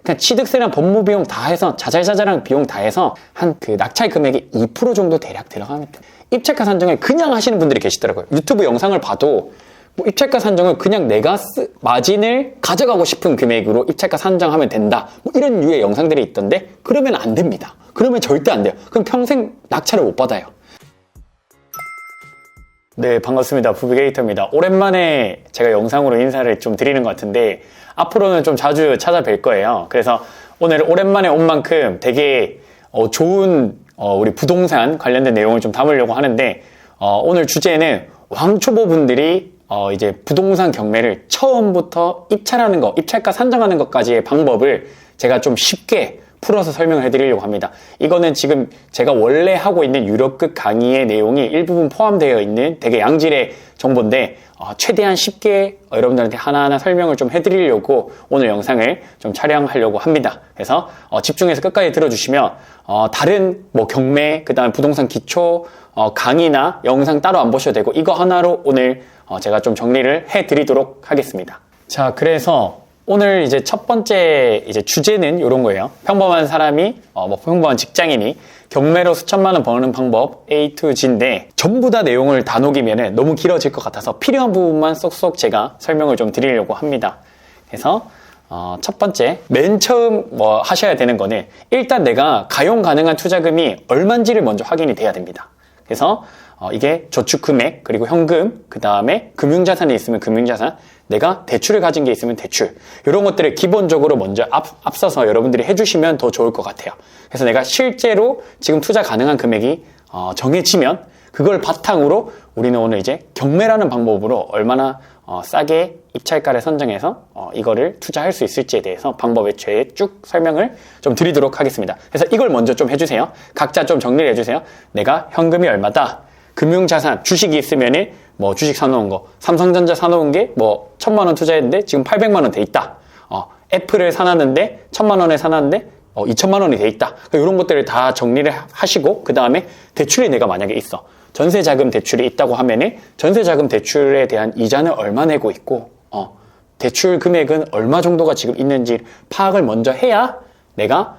그냥 취득세랑 법무 비용 다 해서 자잘자잘한 비용 다 해서 한 그 낙찰 금액이 2% 정도 대략 들어가면 돼. 입찰가 산정을 그냥 하시는 분들이 계시더라고요. 유튜브 영상을 봐도 뭐 입찰가 산정을 그냥 내가 마진을 가져가고 싶은 금액으로 입찰가 산정하면 된다, 뭐 이런 류의 영상들이 있던데, 그러면 안 됩니다. 그러면 절대 안 돼요. 그럼 평생 낙찰을 못 받아요. 네, 반갑습니다. 부비게이터입니다. 오랜만에 제가 영상으로 인사를 좀 드리는 것 같은데 앞으로는 좀 자주 찾아뵐 거예요. 그래서 오늘 오랜만에 온 만큼 되게 좋은 우리 부동산 관련된 내용을 좀 담으려고 하는데, 오늘 주제는 왕초보분들이 이제 부동산 경매를 처음부터 입찰하는 거, 입찰가 산정하는 것까지의 방법을 제가 좀 쉽게 풀어서 설명을 해드리려고 합니다. 이거는 지금 제가 원래 하고 있는 유료급 강의의 내용이 일부분 포함되어 있는 되게 양질의 정보인데, 최대한 쉽게 여러분들한테 하나하나 설명을 좀 해드리려고 오늘 영상을 좀 촬영하려고 합니다. 그래서 집중해서 끝까지 들어주시면 다른 뭐 경매, 그 다음에 부동산 기초 강의나 영상 따로 안 보셔도 되고, 이거 하나로 오늘 제가 좀 정리를 해드리도록 하겠습니다. 자, 그래서 오늘 이제 첫 번째 이제 주제는 이런 거예요. 평범한 사람이, 뭐 평범한 직장인이 경매로 수천만 원 버는 방법 A to G인데, 전부 다 내용을 다 녹이면 너무 길어질 것 같아서 필요한 부분만 쏙쏙 제가 설명을 좀 드리려고 합니다. 그래서 첫 번째, 맨 처음 뭐 하셔야 되는 거는 일단 내가 가용 가능한 투자금이 얼마인지를 먼저 확인이 돼야 됩니다. 그래서 이게 저축금액, 그리고 현금, 그 다음에 금융자산이 있으면 금융자산, 내가 대출을 가진 게 있으면 대출, 이런 것들을 기본적으로 먼저 앞서서 여러분들이 해주시면 더 좋을 것 같아요. 그래서 내가 실제로 지금 투자 가능한 금액이 정해지면 그걸 바탕으로 우리는 오늘 이제 경매라는 방법으로 얼마나 싸게 입찰가를 선정해서 이거를 투자할 수 있을지에 대해서 방법에 대해 쭉 설명을 좀 드리도록 하겠습니다. 그래서 이걸 먼저 좀 해주세요. 각자 좀 정리를 해주세요. 내가 현금이 얼마다, 금융자산, 주식이 있으면은 뭐 주식 사놓은 거, 삼성전자 사놓은 게 뭐 1,000만 원 투자했는데 지금 800만 원 돼 있다. 애플을 사놨는데 1,000만 원에 사놨는데 2,000만 원이 돼 있다. 이런 것들을 다 정리를 하시고, 그 다음에 대출이 내가 만약에 있어. 전세자금 대출이 있다고 하면은 전세자금 대출에 대한 이자는 얼마 내고 있고, 대출 금액은 얼마 정도가 지금 있는지 파악을 먼저 해야 내가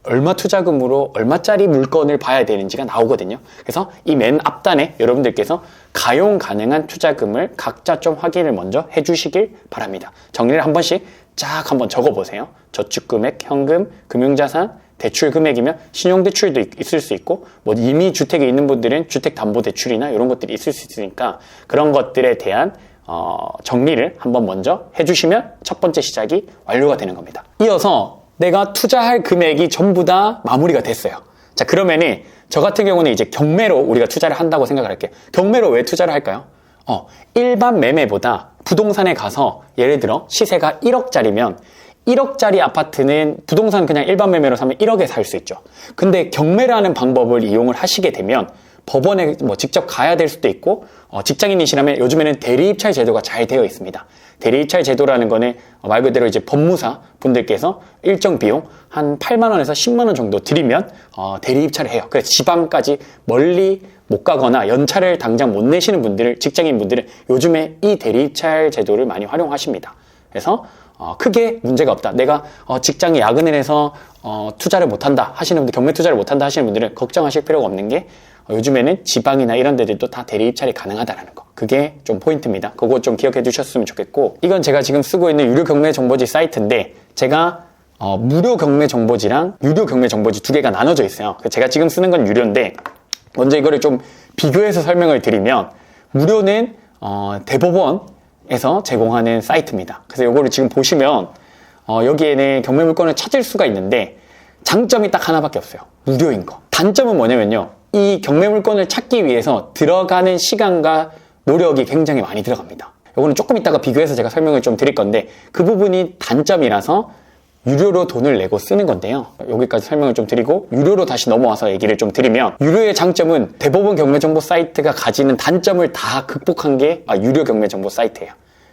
얼마 투자금으로 얼마짜리 물건을 봐야 되는지가 나오거든요. 그래서 이 맨 앞단에 여러분들께서 가용 가능한 투자금을 각자 좀 확인을 먼저 해주시길 바랍니다. 정리를 한 번씩 쫙 한번 적어보세요. 저축금액, 현금, 금융자산, 대출 금액이면 신용대출도 있을 수 있고, 뭐 이미 주택에 있는 분들은 주택담보대출이나 이런 것들이 있을 수 있으니까 그런 것들에 대한 정리를 한번 먼저 해주시면 첫 번째 시작이 완료가 되는 겁니다. 이어서 내가 투자할 금액이 전부 다 마무리가 됐어요. 자, 그러면은 저 같은 경우는 이제 경매로 우리가 투자를 한다고 생각을 할게요. 경매로 왜 투자를 할까요? 일반 매매보다 부동산에 가서 예를 들어 시세가 1억짜리면 1억짜리 아파트는 부동산 그냥 일반 매매로 사면 1억에 살 수 있죠. 근데 경매라는 방법을 이용을 하시게 되면 법원에 뭐 직접 가야 될 수도 있고, 직장인이시라면 요즘에는 대리입찰 제도가 잘 되어 있습니다. 대리입찰 제도라는 거는 말 그대로 이제 법무사 분들께서 일정 비용 한 8만 원에서 10만 원 정도 드리면 대리입찰을 해요. 그래서 지방까지 멀리 못 가거나 연차를 당장 못 내시는 분들, 직장인 분들은 요즘에 이 대리입찰 제도를 많이 활용하십니다. 그래서 크게 문제가 없다. 내가 직장에 야근을 해서 투자를 못한다 하시는 분들, 경매 투자를 못한다 하시는 분들은 걱정하실 필요가 없는 게, 요즘에는 지방이나 이런 데들도 다 대리입찰이 가능하다라는 거. 그게 좀 포인트입니다. 그거 좀 기억해 두셨으면 좋겠고, 이건 제가 지금 쓰고 있는 유료 경매 정보지 사이트인데, 제가 무료 경매 정보지랑 유료 경매 정보지 두 개가 나눠져 있어요. 제가 지금 쓰는 건 유료인데, 먼저 이거를 좀 비교해서 설명을 드리면, 무료는 대법원에서 제공하는 사이트입니다. 그래서 이거를 지금 보시면 여기에는 경매 물건을 찾을 수가 있는데, 장점이 딱 하나밖에 없어요. 무료인 거. 단점은 뭐냐면요, 이 경매 물건을 찾기 위해서 들어가는 시간과 노력이 굉장히 많이 들어갑니다. 이거는 조금 이따가 비교해서 제가 설명을 좀 드릴 건데, 그 부분이 단점이라서 유료로 돈을 내고 쓰는 건데요. 여기까지 설명을 좀 드리고 유료로 다시 넘어와서 얘기를 좀 드리면, 유료의 장점은 대법원 경매 정보 사이트가 가지는 단점을 다 극복한 게 유료 경매 정보 사이트예요.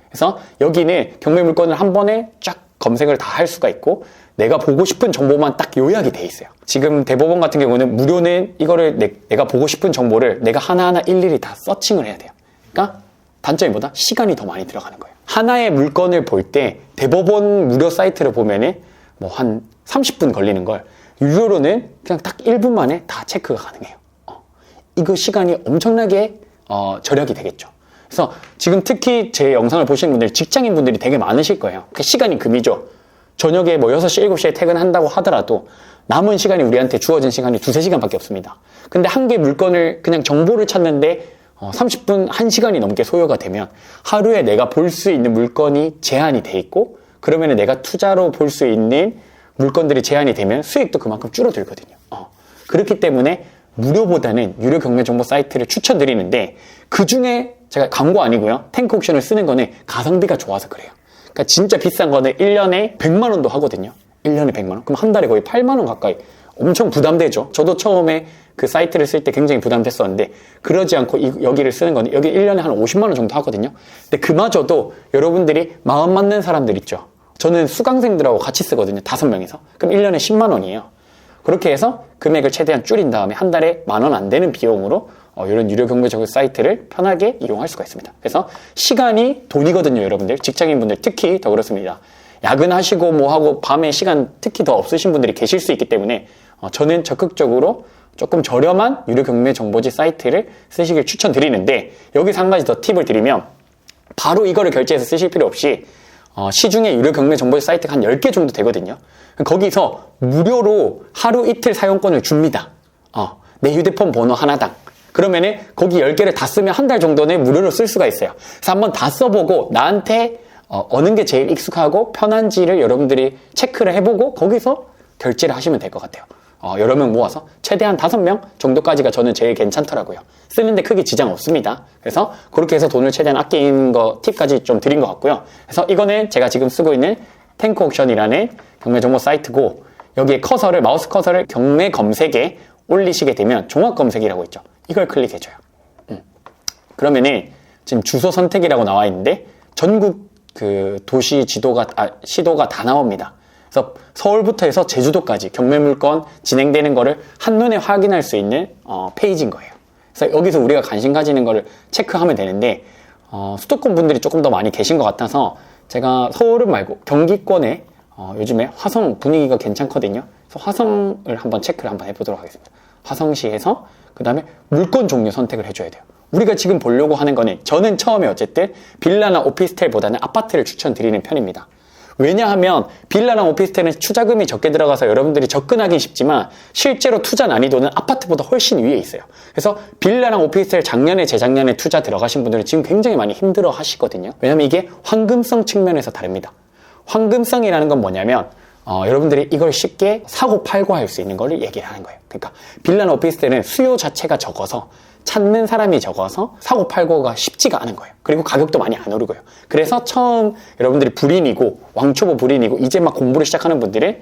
그래서 여기는 경매 물건을 한 번에 쫙 검색을 다 할 수가 있고, 내가 보고 싶은 정보만 딱 요약이 돼 있어요. 지금 대법원 같은 경우는 무료는 이거를 내가 보고 싶은 정보를 내가 하나하나 일일이 다 서칭을 해야 돼요. 그러니까 단점이 뭐다? 시간이 더 많이 들어가는 거예요. 하나의 물건을 볼 때 대법원 무료 사이트를 보면은 뭐 한 30분 걸리는 걸 유료로는 그냥 딱 1분 만에 다 체크가 가능해요. 이거 시간이 엄청나게 절약이 되겠죠. 그래서 지금 특히 제 영상을 보시는 분들, 직장인 분들이 되게 많으실 거예요. 그 시간이 금이죠. 저녁에 뭐 6시, 7시에 퇴근한다고 하더라도 남은 시간이, 우리한테 주어진 시간이 2-3시간밖에 없습니다. 근데 한 개 물건을 그냥 정보를 찾는데 30분, 1시간이 넘게 소요가 되면 하루에 내가 볼 수 있는 물건이 제한이 돼 있고, 그러면 내가 투자로 볼 수 있는 물건들이 제한이 되면 수익도 그만큼 줄어들거든요. 그렇기 때문에 무료보다는 유료 경매 정보 사이트를 추천드리는데, 그 중에 제가 광고 아니고요, 탱크 옥션을 쓰는 거는 가성비가 좋아서 그래요. 그러니까 진짜 비싼 거는 1년에 100만 원도 하거든요. 1년에 100만 원. 그럼 한 달에 거의 8만 원 가까이. 엄청 부담되죠. 저도 처음에 그 사이트를 쓸 때 굉장히 부담됐었는데, 그러지 않고 여기를 쓰는 거는 여기 1년에 한 50만 원 정도 하거든요. 근데 그마저도 여러분들이 마음 맞는 사람들 있죠. 저는 수강생들하고 같이 쓰거든요. 5명이서. 그럼 1년에 10만 원이에요. 그렇게 해서 금액을 최대한 줄인 다음에 한 달에 10,000원 안 되는 비용으로 이런 유료 경매 정보 사이트를 편하게 이용할 수가 있습니다. 그래서 시간이 돈이거든요, 여러분들. 직장인분들 특히 더 그렇습니다. 야근하시고 뭐 하고 밤에 시간 특히 더 없으신 분들이 계실 수 있기 때문에 저는 적극적으로 조금 저렴한 유료 경매 정보지 사이트를 쓰시길 추천드리는데, 여기서 한 가지 더 팁을 드리면, 바로 이거를 결제해서 쓰실 필요 없이 시중에 유료 경매 정보지 사이트가 한 10개 정도 되거든요. 거기서 무료로 하루 이틀 사용권을 줍니다. 내 휴대폰 번호 하나당. 그러면은 거기 10개를 다 쓰면 한 달 정도는 무료로 쓸 수가 있어요. 그래서 한번 다 써보고 나한테 어느 게 제일 익숙하고 편한지를 여러분들이 체크를 해보고 거기서 결제를 하시면 될 것 같아요. 여러 명 모아서 최대한 5명 정도까지가 저는 제일 괜찮더라고요. 쓰는데 크게 지장 없습니다. 그래서 그렇게 해서 돈을 최대한 아끼는 거 팁까지 좀 드린 것 같고요. 그래서 이거는 제가 지금 쓰고 있는 탱크 옥션이라는 경매 정보 사이트고, 여기에 커서를, 마우스 커서를 경매 검색에 올리시게 되면 종합 검색이라고 있죠. 이걸 클릭해줘요. 그러면은 지금 주소 선택이라고 나와 있는데 전국 그 도시 지도가, 시도가 다 나옵니다. 그래서 서울부터 해서 제주도까지 경매 물건 진행되는 거를 한눈에 확인할 수 있는 페이지인 거예요. 그래서 여기서 우리가 관심 가지는 거를 체크하면 되는데, 수도권 분들이 조금 더 많이 계신 것 같아서 제가 서울은 말고 경기권에 요즘에 화성 분위기가 괜찮거든요. 그래서 화성을 한번 체크를 한번 해보도록 하겠습니다. 화성시에서 그 다음에 물건 종류 선택을 해줘야 돼요. 우리가 지금 보려고 하는 거는, 저는 처음에 어쨌든 빌라나 오피스텔보다는 아파트를 추천드리는 편입니다. 왜냐하면 빌라랑 오피스텔은 투자금이 적게 들어가서 여러분들이 접근하기 쉽지만 실제로 투자 난이도는 아파트보다 훨씬 위에 있어요. 그래서 빌라랑 오피스텔 작년에 재작년에 투자 들어가신 분들은 지금 굉장히 많이 힘들어 하시거든요. 왜냐하면 이게 황금성 측면에서 다릅니다. 황금성이라는 건 뭐냐면 여러분들이 이걸 쉽게 사고 팔고 할 수 있는 걸 얘기를 하는 거예요. 그러니까 빌라나 오피스텔은 수요 자체가 적어서, 찾는 사람이 적어서 사고 팔고가 쉽지가 않은 거예요. 그리고 가격도 많이 안 오르고요. 그래서 처음 여러분들이 불인이고 왕초보 불인이고 이제 막 공부를 시작하는 분들은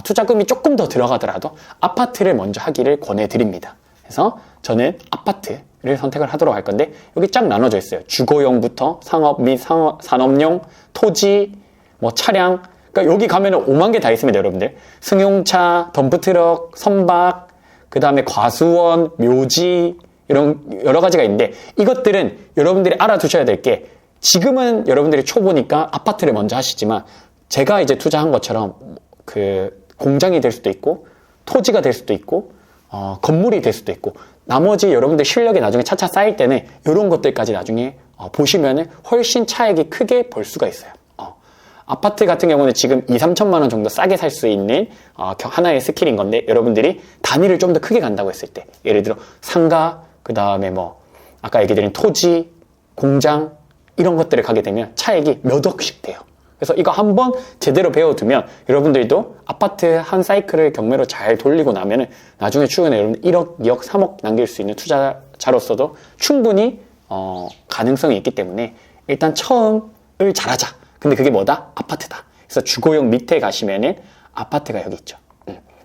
투자금이 조금 더 들어가더라도 아파트를 먼저 하기를 권해드립니다. 그래서 저는 아파트를 선택을 하도록 할 건데, 여기 쫙 나눠져 있어요. 주거용부터 상업 및 산업용, 토지, 뭐 차량, 그러니까 여기 가면은 5만 개 다 있습니다, 여러분들. 승용차, 덤프트럭, 선박, 그 다음에 과수원, 묘지, 이런 여러 가지가 있는데, 이것들은 여러분들이 알아두셔야 될 게, 지금은 여러분들이 초보니까 아파트를 먼저 하시지만, 제가 이제 투자한 것처럼 그 공장이 될 수도 있고, 토지가 될 수도 있고, 건물이 될 수도 있고, 나머지 여러분들 실력이 나중에 차차 쌓일 때는 이런 것들까지 나중에 보시면은 훨씬 차익이 크게 벌 수가 있어요. 아파트 같은 경우는 지금 2-3천만 원 정도 싸게 살 수 있는 하나의 스킬인 건데, 여러분들이 단위를 좀 더 크게 간다고 했을 때, 예를 들어 상가, 그 다음에 뭐 아까 얘기 드린 토지, 공장, 이런 것들을 가게 되면 차익이 몇 억씩 돼요. 그래서 이거 한번 제대로 배워두면 여러분들도 아파트 한 사이클을 경매로 잘 돌리고 나면은 나중에 추후에 여러분 1억, 2억, 3억 남길 수 있는 투자자로서도 충분히 가능성이 있기 때문에 일단 처음을 잘하자. 근데 그게 뭐다? 아파트다. 그래서 주거용 밑에 가시면은 아파트가 여기 있죠.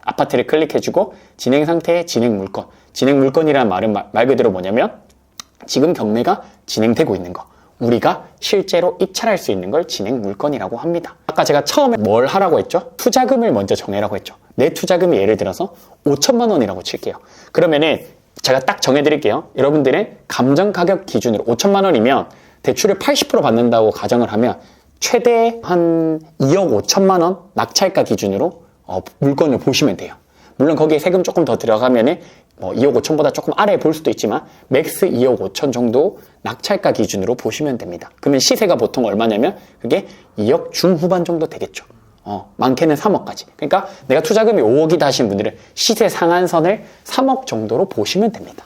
아파트를 클릭해주고 진행 상태, 진행 물건. 진행 물건이라는 말은 말 그대로 뭐냐면 지금 경매가 진행되고 있는 거, 우리가 실제로 입찰할 수 있는 걸 진행 물건이라고 합니다. 아까 제가 처음에 뭘 하라고 했죠? 투자금을 먼저 정해라고 했죠. 내 투자금이 예를 들어서 5천만 원이라고 칠게요. 그러면은 제가 딱 정해드릴게요. 여러분들의 감정 가격 기준으로 5천만 원이면 대출을 80% 받는다고 가정을 하면 최대 한 2억 5천만 원 낙찰가 기준으로 물건을 보시면 돼요. 물론 거기에 세금 조금 더 들어가면은 2억 5천보다 조금 아래에 볼 수도 있지만 맥스 2억 5천 정도 낙찰가 기준으로 보시면 됩니다. 그러면 시세가 보통 얼마냐면 그게 2억 중후반 정도 되겠죠. 많게는 3억까지. 그러니까 내가 투자금이 5억이다 하신 분들은 시세 상한선을 3억 정도로 보시면 됩니다.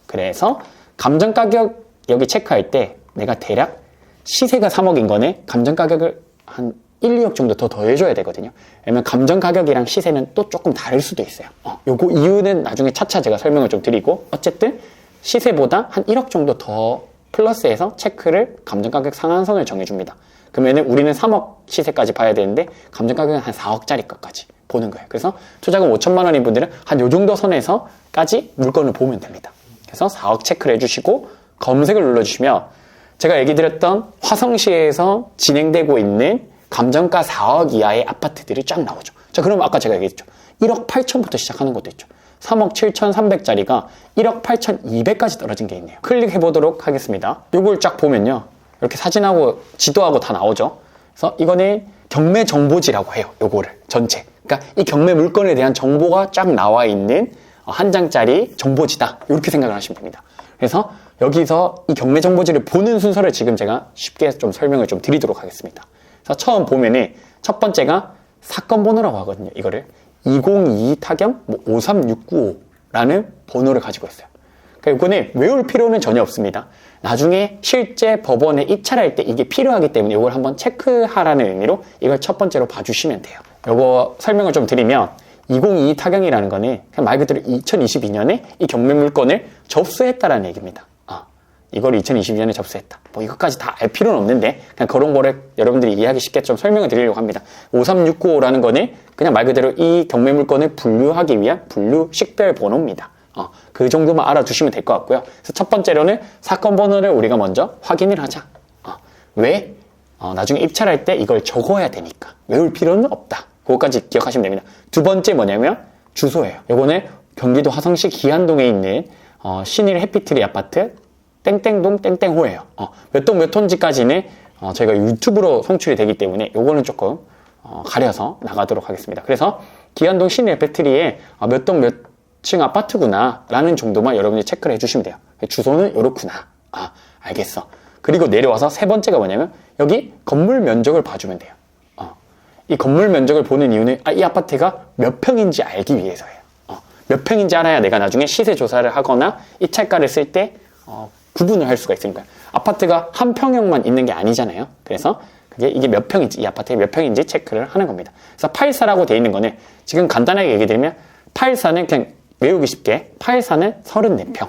그래서 감정가격 여기 체크할 때 내가 대략 시세가 3억인 거네 감정가격을 한 1, 2억 정도 더 더해줘야 되거든요. 왜냐면 감정가격이랑 시세는 또 조금 다를 수도 있어요. 요거 이유는 나중에 차차 제가 설명을 좀 드리고 어쨌든 시세보다 한 1억 정도 더 플러스해서 체크를 감정가격 상한선을 정해줍니다. 그러면은 우리는 3억 시세까지 봐야 되는데 감정가격은 한 4억짜리 것까지 보는 거예요. 그래서 투자금 5천만 원인 분들은 한 요 정도 선에서까지 물건을 보면 됩니다. 그래서 4억 체크를 해주시고 검색을 눌러주시면 제가 얘기 드렸던 화성시에서 진행되고 있는 감정가 4억 이하의 아파트들이 쫙 나오죠. 자, 그럼 아까 제가 얘기했죠. 1억 8천부터 시작하는 것도 있죠. 3억 7,300짜리가 1억 8,200까지 떨어진 게 있네요. 클릭해 보도록 하겠습니다. 요걸 쫙 보면요. 이렇게 사진하고 지도하고 다 나오죠. 그래서 이거는 경매 정보지라고 해요. 요거를 전체. 그러니까 이 경매 물건에 대한 정보가 쫙 나와 있는 한 장짜리 정보지다. 이렇게 생각을 하시면 됩니다. 그래서 여기서 이 경매 정보지를 보는 순서를 지금 제가 쉽게 좀 설명을 좀 드리도록 하겠습니다. 그래서 처음 보면은 첫 번째가 사건 번호라고 하거든요. 이거를 2022 타경 53695라는 번호를 가지고 있어요. 그러니까 이거는 외울 필요는 전혀 없습니다. 나중에 실제 법원에 입찰할 때 이게 필요하기 때문에 이걸 한번 체크하라는 의미로 이걸 첫 번째로 봐주시면 돼요. 이거 설명을 좀 드리면 2022 타경이라는 거는 그냥 말 그대로 2022년에 이 경매 물건을 접수했다라는 얘기입니다. 이걸 2022년에 접수했다. 뭐 이것까지 다 알 필요는 없는데 그냥 그런 거를 여러분들이 이해하기 쉽게 좀 설명을 드리려고 합니다. 53695라는 거는 그냥 말 그대로 이 경매 물건을 분류하기 위한 분류 식별 번호입니다. 그 정도만 알아두시면 될 것 같고요. 그래서 첫 번째로는 사건 번호를 우리가 먼저 확인을 하자. 왜? 나중에 입찰할 때 이걸 적어야 되니까. 외울 필요는 없다. 그것까지 기억하시면 됩니다. 두 번째 뭐냐면 주소예요. 요거는 경기도 화성시 기안동에 있는 신일 해피트리 아파트 땡땡동 땡땡호예요. 몇 동 몇 호인지까지는 저희가 유튜브로 송출이 되기 때문에 요거는 조금 가려서 나가도록 하겠습니다. 그래서 기안동 신일 해피트리에 몇 동 몇 층 아파트구나 라는 정도만 여러분이 체크를 해주시면 돼요. 주소는 요렇구나. 알겠어. 그리고 내려와서 세 번째가 뭐냐면 여기 건물 면적을 봐주면 돼요. 이 건물 면적을 보는 이유는 이 아파트가 몇 평인지 알기 위해서예요. 몇 평인지 알아야 내가 나중에 시세 조사를 하거나 입찰가를 쓸 때 구분을 할 수가 있으니까요. 아파트가 한 평형만 있는 게 아니잖아요. 그래서 이게 몇 평인지, 이 아파트가 몇 평인지 체크를 하는 겁니다. 그래서 84라고 되어 있는 거는 지금 간단하게 얘기 드리면 84는 그냥 외우기 쉽게 84는 34평.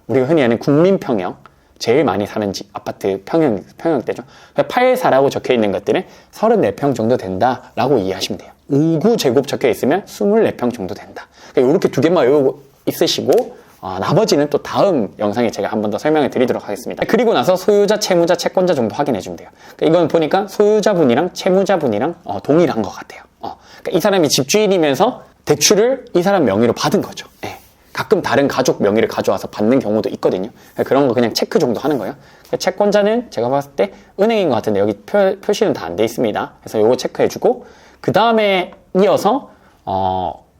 우리가 흔히 아는 국민평형. 제일 많이 사는 집, 아파트 평형대죠. 84라고 적혀 있는 것들은 34평 정도 된다라고 이해하시면 돼요. 59제곱 적혀 있으면 24평 정도 된다. 그러니까 이렇게 두 개만 외우고 있으시고 나머지는 또 다음 영상에 제가 한 번 더 설명을 드리도록 하겠습니다. 그리고 나서 소유자, 채무자, 채권자 정도 확인해 주면 돼요. 그러니까 이건 보니까 소유자분이랑 채무자분이랑 동일한 것 같아요. 그러니까 이 사람이 집주인이면서 대출을 이 사람 명의로 받은 거죠. 네. 가끔 다른 가족 명의를 가져와서 받는 경우도 있거든요. 그런 거 그냥 체크 정도 하는 거예요. 채권자는 제가 봤을 때 은행인 것 같은데 여기 표시는 다 안 돼 있습니다. 그래서 요거 체크해주고 그 다음에 이어서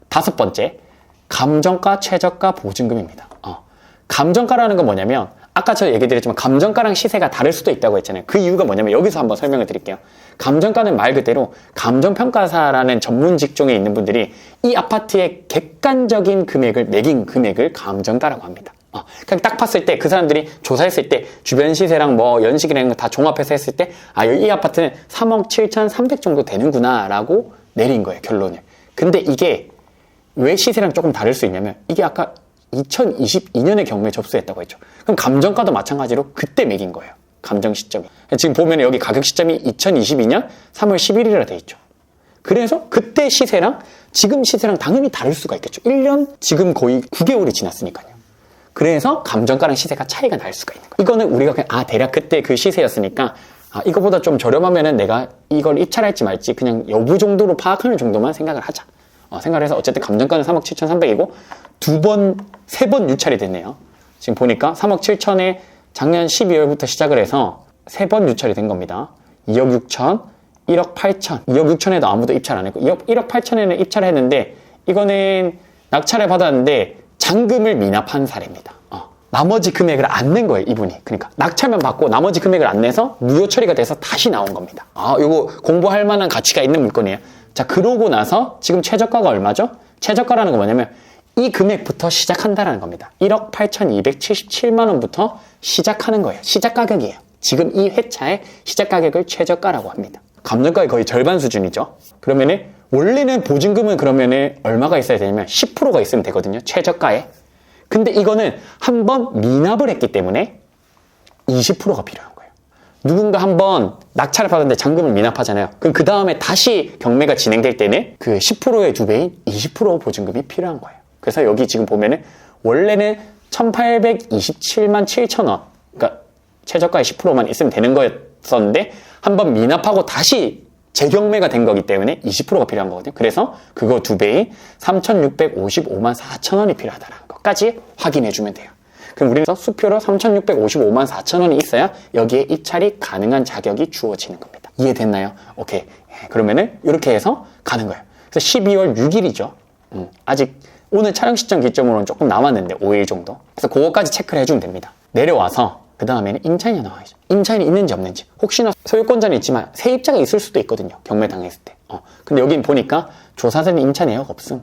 다섯 번째 감정가, 최저가, 보증금입니다. 감정가라는 건 뭐냐면 아까 제가 얘기 드렸지만 감정가랑 시세가 다를 수도 있다고 했잖아요. 그 이유가 뭐냐면 여기서 한번 설명을 드릴게요. 감정가는 말 그대로 감정평가사라는 전문 직종에 있는 분들이 이 아파트의 객관적인 금액을 매긴 금액을 감정가라고 합니다. 그냥 딱 봤을 때 그 사람들이 조사했을 때 주변 시세랑 뭐 연식이라는 거 다 종합해서 했을 때 이 아파트는 3억 7,300 정도 되는구나 라고 내린 거예요, 결론을. 근데 이게 왜 시세랑 조금 다를 수 있냐면 이게 아까 2022년에 경매에 접수했다고 했죠. 그럼 감정가도 마찬가지로 그때 매긴 거예요. 감정 시점이. 지금 보면 여기 가격 시점이 2022년 3월 11일이라 돼 있죠. 그래서 그때 시세랑 지금 시세랑 당연히 다를 수가 있겠죠. 1년 지금 거의 9개월이 지났으니까요. 그래서 감정가랑 시세가 차이가 날 수가 있는 거예요. 이거는 우리가 그냥 대략 그때 그 시세였으니까 이거보다 좀 저렴하면은 내가 이걸 입찰할지 말지 그냥 여부 정도로 파악하는 정도만 생각을 하자. 생각을 해서 어쨌든 감정가는 3억 7,300이고 세 번 유찰이 됐네요. 지금 보니까 3억 7천에 작년 12월부터 시작을 해서 3번 유찰이 된 겁니다. 2억 6천, 1억 8천. 2억 6천에도 아무도 입찰 안 했고 1억 8천에는 입찰을 했는데 이거는 낙찰을 받았는데 잔금을 미납한 사례입니다. 나머지 금액을 안 낸 거예요, 이분이. 그러니까 낙찰만 받고 나머지 금액을 안 내서 무효 처리가 돼서 다시 나온 겁니다. 요거 공부할 만한 가치가 있는 물건이에요. 자, 그러고 나서 지금 최저가가 얼마죠? 최저가라는 건 뭐냐면 이 금액부터 시작한다라는 겁니다. 1억 8,277만 원부터 시작하는 거예요. 시작 가격이에요. 지금 이 회차의 시작 가격을 최저가라고 합니다. 감정가의 거의 절반 수준이죠. 그러면은 원래는 보증금은 그러면은 얼마가 있어야 되냐면 10%가 있으면 되거든요. 최저가에. 근데 이거는 한번 미납을 했기 때문에 20%가 필요한 거예요. 누군가 한번 낙찰을 받았는데 잔금을 미납하잖아요. 그럼 그 다음에 다시 경매가 진행될 때는 그 10%의 2배인 20% 보증금이 필요한 거예요. 그래서 여기 지금 보면은 원래는 1827만 7천 원, 그러니까 최저가의 10%만 있으면 되는 거였었는데 한번 미납하고 다시 재경매가 된 거기 때문에 20%가 필요한 거거든요. 그래서 그거 2배인 3,655만 4천 원이 필요하다는 것까지 확인해 주면 돼요. 그럼 우리는 수표로 3,655만 4천 원이 있어야 여기에 입찰이 가능한 자격이 주어지는 겁니다. 이해됐나요? 오케이. 그러면은 이렇게 해서 가는 거예요. 그래서 12월 6일이죠. 아직 오늘 촬영 시점 기점으로는 조금 남았는데 5일 정도. 그래서 그거까지 체크를 해주면 됩니다. 내려와서 그 다음에는 임차인이 나와야죠. 임차인이 있는지 없는지. 혹시나 소유권자는 있지만 세입자가 있을 수도 있거든요. 경매 당했을 때. 근데 여긴 보니까 조사서는 임차 내역 없음.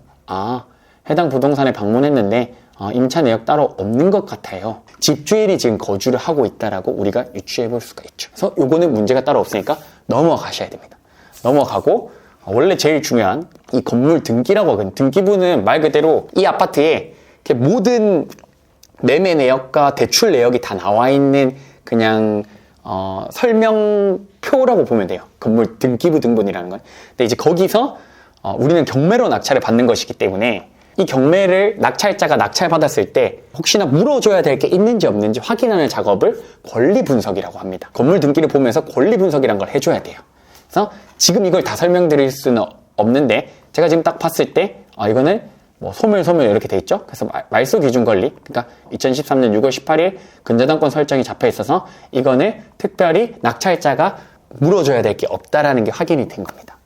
해당 부동산에 방문했는데 임차 내역 따로 없는 것 같아요. 집주인이 지금 거주를 하고 있다라고 우리가 유추해 볼 수가 있죠. 그래서 요거는 문제가 따로 없으니까 넘어가셔야 됩니다. 넘어가고 원래 제일 중요한 이 건물 등기라고 하거든요. 등기부는 말 그대로 이 아파트에 이렇게 모든 매매 내역과 대출 내역이 다 나와 있는 그냥 설명표라고 보면 돼요. 건물 등기부 등본이라는 건. 근데 이제 거기서 우리는 경매로 낙찰을 받는 것이기 때문에 이 경매를 낙찰자가 낙찰받았을 때 혹시나 물어줘야 될 게 있는지 없는지 확인하는 작업을 권리 분석이라고 합니다. 건물 등기를 보면서 권리 분석이라는 걸 해줘야 돼요. 그래서 지금 이걸 다 설명드릴 수는 없는데 제가 지금 딱 봤을 때 이거는 뭐 소멸 이렇게 돼 있죠. 그래서 말소 기준 권리, 그러니까 2013년 6월 18일 근저당권 설정이 잡혀 있어서 이거는 특별히 낙찰자가 물어줘야 될 게 없다라는 게 확인이 된 겁니다.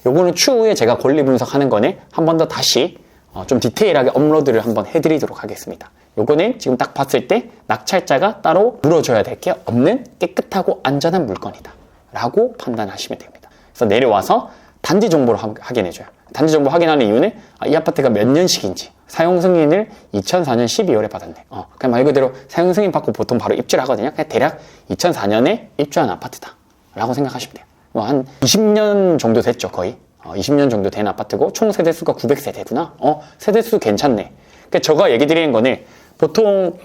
요거는 추후에 제가 권리 분석하는 거는 한 번 더 다시 좀 디테일하게 업로드를 한번 해드리도록 하겠습니다. 요거는 지금 딱 봤을 때 낙찰자가 따로 물어줘야 될 게 없는 깨끗하고 안전한 물건이다 라고 판단하시면 됩니다. 그래서 내려와서 단지 정보를 확인해줘요. 단지 정보 확인하는 이유는 이 아파트가 몇 년식인지. 사용 승인을 2004년 12월에 받았네. 그냥 말 그대로 사용 승인 받고 보통 바로 입주를 하거든요. 그냥 대략 2004년에 입주한 아파트다 라고 생각하시면 돼요. 한 20년 정도 됐죠, 거의. 20년 정도 된 아파트고 총 세대수가 900세대구나. 세대수 괜찮네. 그러니까 제가 얘기 드리는 거는 보통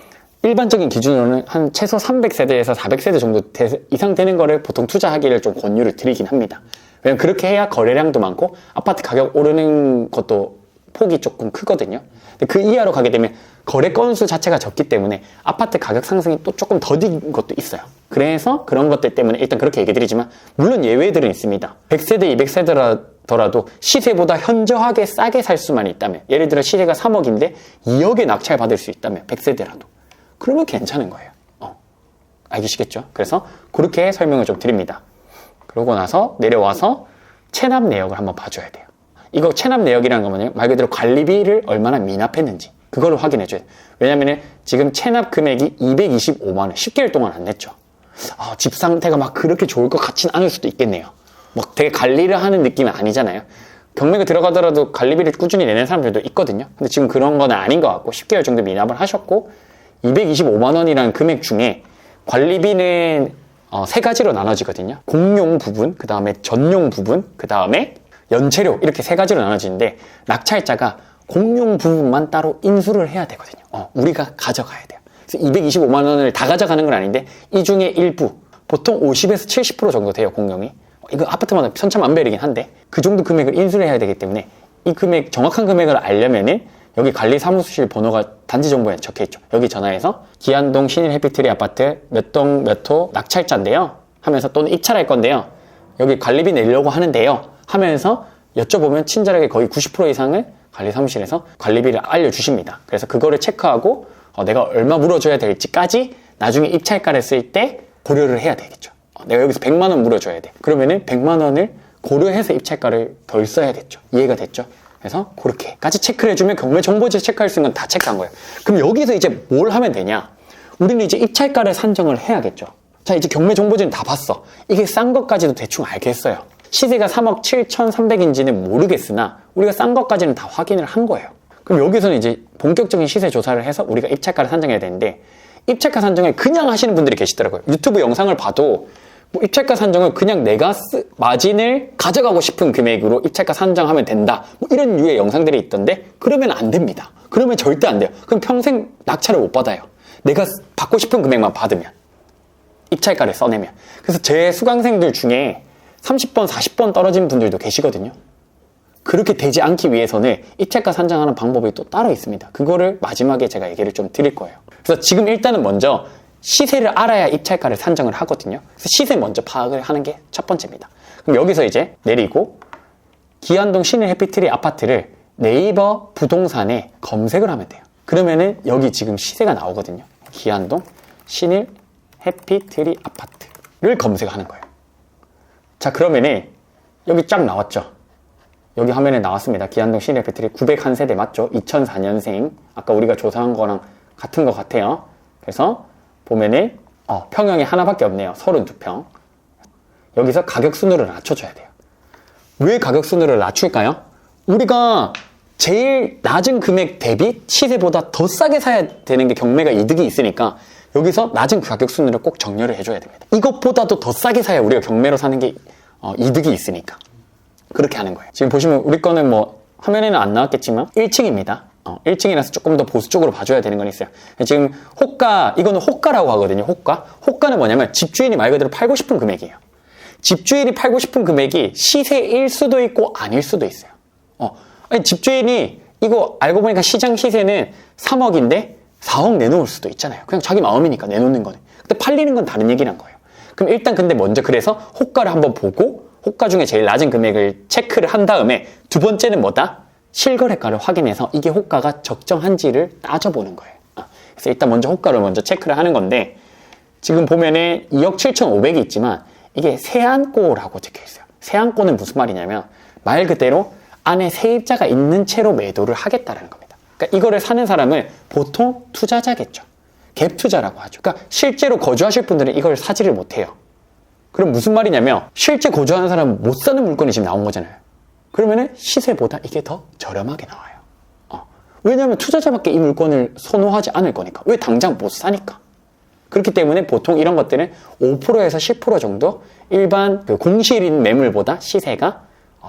일반적인 기준으로는 한 최소 300세대에서 400세대 정도 이상 되는 거를 보통 투자하기를 좀 권유를 드리긴 합니다. 왜냐면 그렇게 해야 거래량도 많고 아파트 가격 오르는 것도 폭이 조금 크거든요. 근데 그 이하로 가게 되면 거래 건수 자체가 적기 때문에 아파트 가격 상승이 또 조금 더딘 것도 있어요. 그래서 그런 것들 때문에 일단 그렇게 얘기 드리지만 물론 예외들은 있습니다. 100세대, 200세대라도 시세보다 현저하게 싸게 살 수만 있다면, 예를 들어 시세가 3억인데 2억에 낙찰 받을 수 있다면 100세대라도 그러면 괜찮은 거예요. 알겠시겠죠? 그래서 그렇게 설명을 좀 드립니다. 그러고 나서 내려와서 체납 내역을 한번 봐줘야 돼요. 이거 체납 내역이라는 거는 말 그대로 관리비를 얼마나 미납했는지 그거를 확인해줘야 돼요. 왜냐면은 지금 체납 금액이 225만 원 10개월 동안 안 냈죠. 집 상태가 막 그렇게 좋을 것 같진 않을 수도 있겠네요. 막 되게 관리를 하는 느낌은 아니잖아요. 경매가 들어가더라도 관리비를 꾸준히 내는 사람들도 있거든요. 근데 지금 그런 건 아닌 것 같고 10개월 정도 미납을 하셨고 225만 원이라는 금액 중에 관리비는 세 가지로 나눠지거든요. 공용 부분, 그 다음에 전용 부분, 그 다음에 연체료, 이렇게 세 가지로 나눠지는데 낙찰자가 공용 부분만 따로 인수를 해야 되거든요. 우리가 가져가야 돼요. 그래서 225만 원을 다 가져가는 건 아닌데 이 중에 일부, 보통 50에서 70% 정도 돼요, 공용이. 이거 아파트마다 천차만별이긴 한데 그 정도 금액을 인수를 해야 되기 때문에 이 금액, 정확한 금액을 알려면은 여기 관리사무실 번호가 단지 정보에 적혀있죠. 여기 전화해서 기안동 신일 해피트리 아파트 몇 동 몇 호 낙찰자인데요 하면서, 또는 입찰할 건데요 여기 관리비 내려고 하는데요 하면서 여쭤보면 친절하게 거의 90% 이상을 관리사무실에서 관리비를 알려주십니다. 그래서 그거를 체크하고 내가 얼마 물어줘야 될지까지 나중에 입찰가를 쓸 때 고려를 해야 되겠죠. 내가 여기서 100만 원 물어줘야 돼. 그러면은 100만 원을 고려해서 입찰가를 덜 써야겠죠. 이해가 됐죠? 그래서 그렇게까지 체크를 해주면 경매 정보지 체크할 수 있는 건 다 체크한 거예요. 그럼 여기서 이제 뭘 하면 되냐? 우리는 이제 입찰가를 산정을 해야겠죠. 자, 이제 경매 정보지는 다 봤어. 이게 싼 것까지도 대충 알겠어요. 시세가 3억 7,300인지는 모르겠으나 우리가 싼 것까지는 다 확인을 한 거예요. 그럼 여기서는 이제 본격적인 시세 조사를 해서 우리가 입찰가를 산정해야 되는데, 입찰가 산정을 그냥 하시는 분들이 계시더라고요. 유튜브 영상을 봐도 뭐 입찰가 산정을 그냥 내가 마진을 가져가고 싶은 금액으로 입찰가 산정하면 된다, 뭐 이런 류의 영상들이 있던데, 그러면 안 됩니다. 그러면 절대 안 돼요. 그럼 평생 낙찰을 못 받아요. 내가 받고 싶은 금액만 받으면, 입찰가를 써내면. 그래서 제 수강생들 중에 30번, 40번 떨어진 분들도 계시거든요. 그렇게 되지 않기 위해서는 입찰가 산정하는 방법이 또 따로 있습니다. 그거를 마지막에 제가 얘기를 좀 드릴 거예요. 그래서 지금 일단은 먼저 시세를 알아야 입찰가를 산정을 하거든요. 그래서 시세 먼저 파악을 하는 게 첫 번째입니다. 그럼 여기서 이제 내리고 기안동 신일 해피트리 아파트를 네이버 부동산에 검색을 하면 돼요. 그러면은 여기 지금 시세가 나오거든요. 기안동 신일 해피트리 아파트를 검색하는 거예요. 자, 그러면은 여기 쫙 나왔죠. 여기 화면에 나왔습니다. 기안동 신일 해피트리 901세대 맞죠? 2004년생. 아까 우리가 조사한 거랑 같은 것 같아요. 그래서 보면은 평형이 하나밖에 없네요. 32평. 여기서 가격 순으로 낮춰줘야 돼요. 왜 가격 순으로 낮출까요? 우리가 제일 낮은 금액 대비 시세보다 더 싸게 사야 되는 게 경매가 이득이 있으니까 여기서 낮은 가격 순으로 꼭 정렬을 해줘야 됩니다. 이것보다도 더 싸게 사야 우리가 경매로 사는 게 이득이 있으니까 그렇게 하는 거예요. 지금 보시면 우리 거는 뭐 화면에는 안 나왔겠지만 1층입니다. 1층이라서 조금 더 보수 쪽으로 봐줘야 되는 건 있어요. 지금 호가, 이거는 호가라고 하거든요. 호가는 뭐냐면 집주인이 말 그대로 팔고 싶은 금액이에요. 집주인이 팔고 싶은 금액이 시세일 수도 있고 아닐 수도 있어요. 아니, 집주인이 이거 알고 보니까 시장 시세는 3억인데 4억 내놓을 수도 있잖아요. 그냥 자기 마음이니까 내놓는 거는. 근데 팔리는 건 다른 얘기란 거예요. 그럼 일단 근데 먼저 그래서 호가를 한번 보고 호가 중에 제일 낮은 금액을 체크를 한 다음에 두 번째는 뭐다? 실거래가를 확인해서 이게 호가가 적정한지를 따져보는 거예요. 그래서 일단 먼저 호가를 먼저 체크를 하는 건데, 지금 보면은 2억 7,500이 있지만 이게 세안고라고 적혀 있어요. 세안고는 무슨 말이냐면 말 그대로 안에 세입자가 있는 채로 매도를 하겠다라는 겁니다. 그러니까 이거를 사는 사람은 보통 투자자겠죠. 갭 투자라고 하죠. 그러니까 실제로 거주하실 분들은 이걸 사지를 못해요. 그럼 무슨 말이냐면 실제 거주하는 사람은 못 사는 물건이 지금 나온 거잖아요. 그러면은 시세보다 이게 더 저렴하게 나와요. 왜냐하면 투자자밖에 이 물건을 선호하지 않을 거니까. 왜? 당장 못 사니까. 그렇기 때문에 보통 이런 것들은 5%에서 10% 정도 일반 그 공실인 매물보다 시세가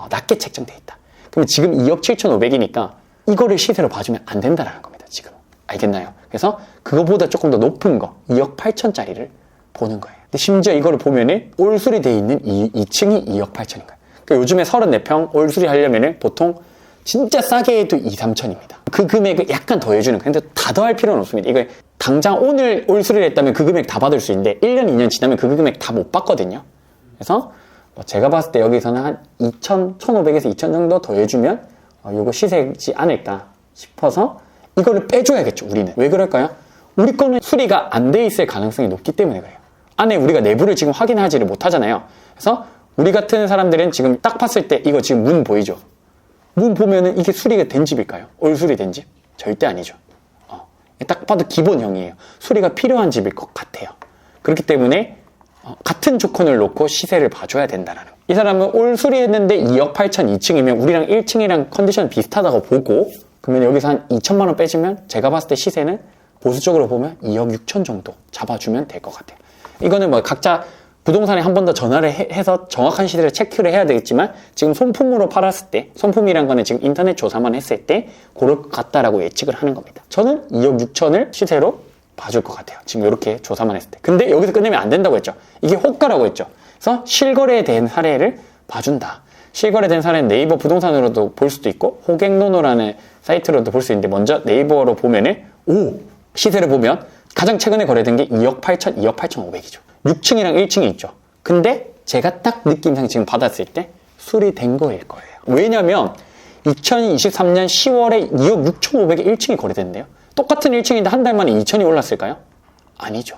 낮게 책정돼 있다. 그럼 지금 2억 7,500이니까 이거를 시세로 봐주면 안 된다는 겁니다. 지금 알겠나요? 그래서 그거보다 조금 더 높은 거 2억 8천짜리를 보는 거예요. 근데 심지어 이거를 보면은 올수리 돼 있는 2층이 2억 8천인 거예요. 그러니까 요즘에 34평 올수리 하려면은 보통 진짜 싸게 해도 2, 3천입니다. 그 금액을 약간 더 해주는 거예요. 근데 다 더할 필요는 없습니다. 이거 당장 오늘 올수리를 했다면 그 금액 다 받을 수 있는데 1년, 2년 지나면 그 금액 다 못 받거든요. 그래서 제가 봤을 때 여기서는 한 2천, 1,500에서 2천 정도 더 해주면 이거 시세지 않을까 싶어서 이거를 빼줘야겠죠. 우리는. 왜 그럴까요? 우리 거는 수리가 안 돼 있을 가능성이 높기 때문에 그래요. 안에 우리가 내부를 지금 확인하지를 못하잖아요. 그래서 우리 같은 사람들은 지금 딱 봤을 때 이거 지금 문 보이죠? 문 보면은 이게 수리가 된 집일까요? 올수리 된 집? 절대 아니죠. 딱 봐도 기본형이에요. 수리가 필요한 집일 것 같아요. 그렇기 때문에 같은 조건을 놓고 시세를 봐줘야 된다는 거예요. 이 사람은 올 수리했는데 2억 8천 2층이면 우리랑 1층이랑 컨디션 비슷하다고 보고, 그러면 여기서 한 2천만 원 빼주면 제가 봤을 때 시세는 보수적으로 보면 2억 6천 정도 잡아주면 될 것 같아요. 이거는 뭐 각자 부동산에 한 번 더 전화를 해서 정확한 시세를 체크를 해야 되겠지만, 지금 손품으로 팔았을 때, 손품이란 거는 지금 인터넷 조사만 했을 때 그럴 것 같다라고 예측을 하는 겁니다. 저는 2억 6천을 시세로 봐줄 것 같아요. 지금 이렇게 조사만 했을 때. 근데 여기서 끝내면 안 된다고 했죠. 이게 호가라고 했죠. 그래서 실거래된 사례를 봐준다. 실거래된 사례는 네이버 부동산으로도 볼 수도 있고 호갱노노라는 사이트로도 볼 수 있는데, 먼저 네이버로 보면은 시세를 보면 가장 최근에 거래된 게 2억 8천, 2억 8,500이죠. 6층이랑 1층이 있죠. 근데 제가 딱 느낌상 지금 받았을 때 수리된 거일 거예요. 왜냐면 2023년 10월에 2억 6,500에 1층이 거래됐는데요. 똑같은 1층인데 한 달 만에 2천이 올랐을까요? 아니죠.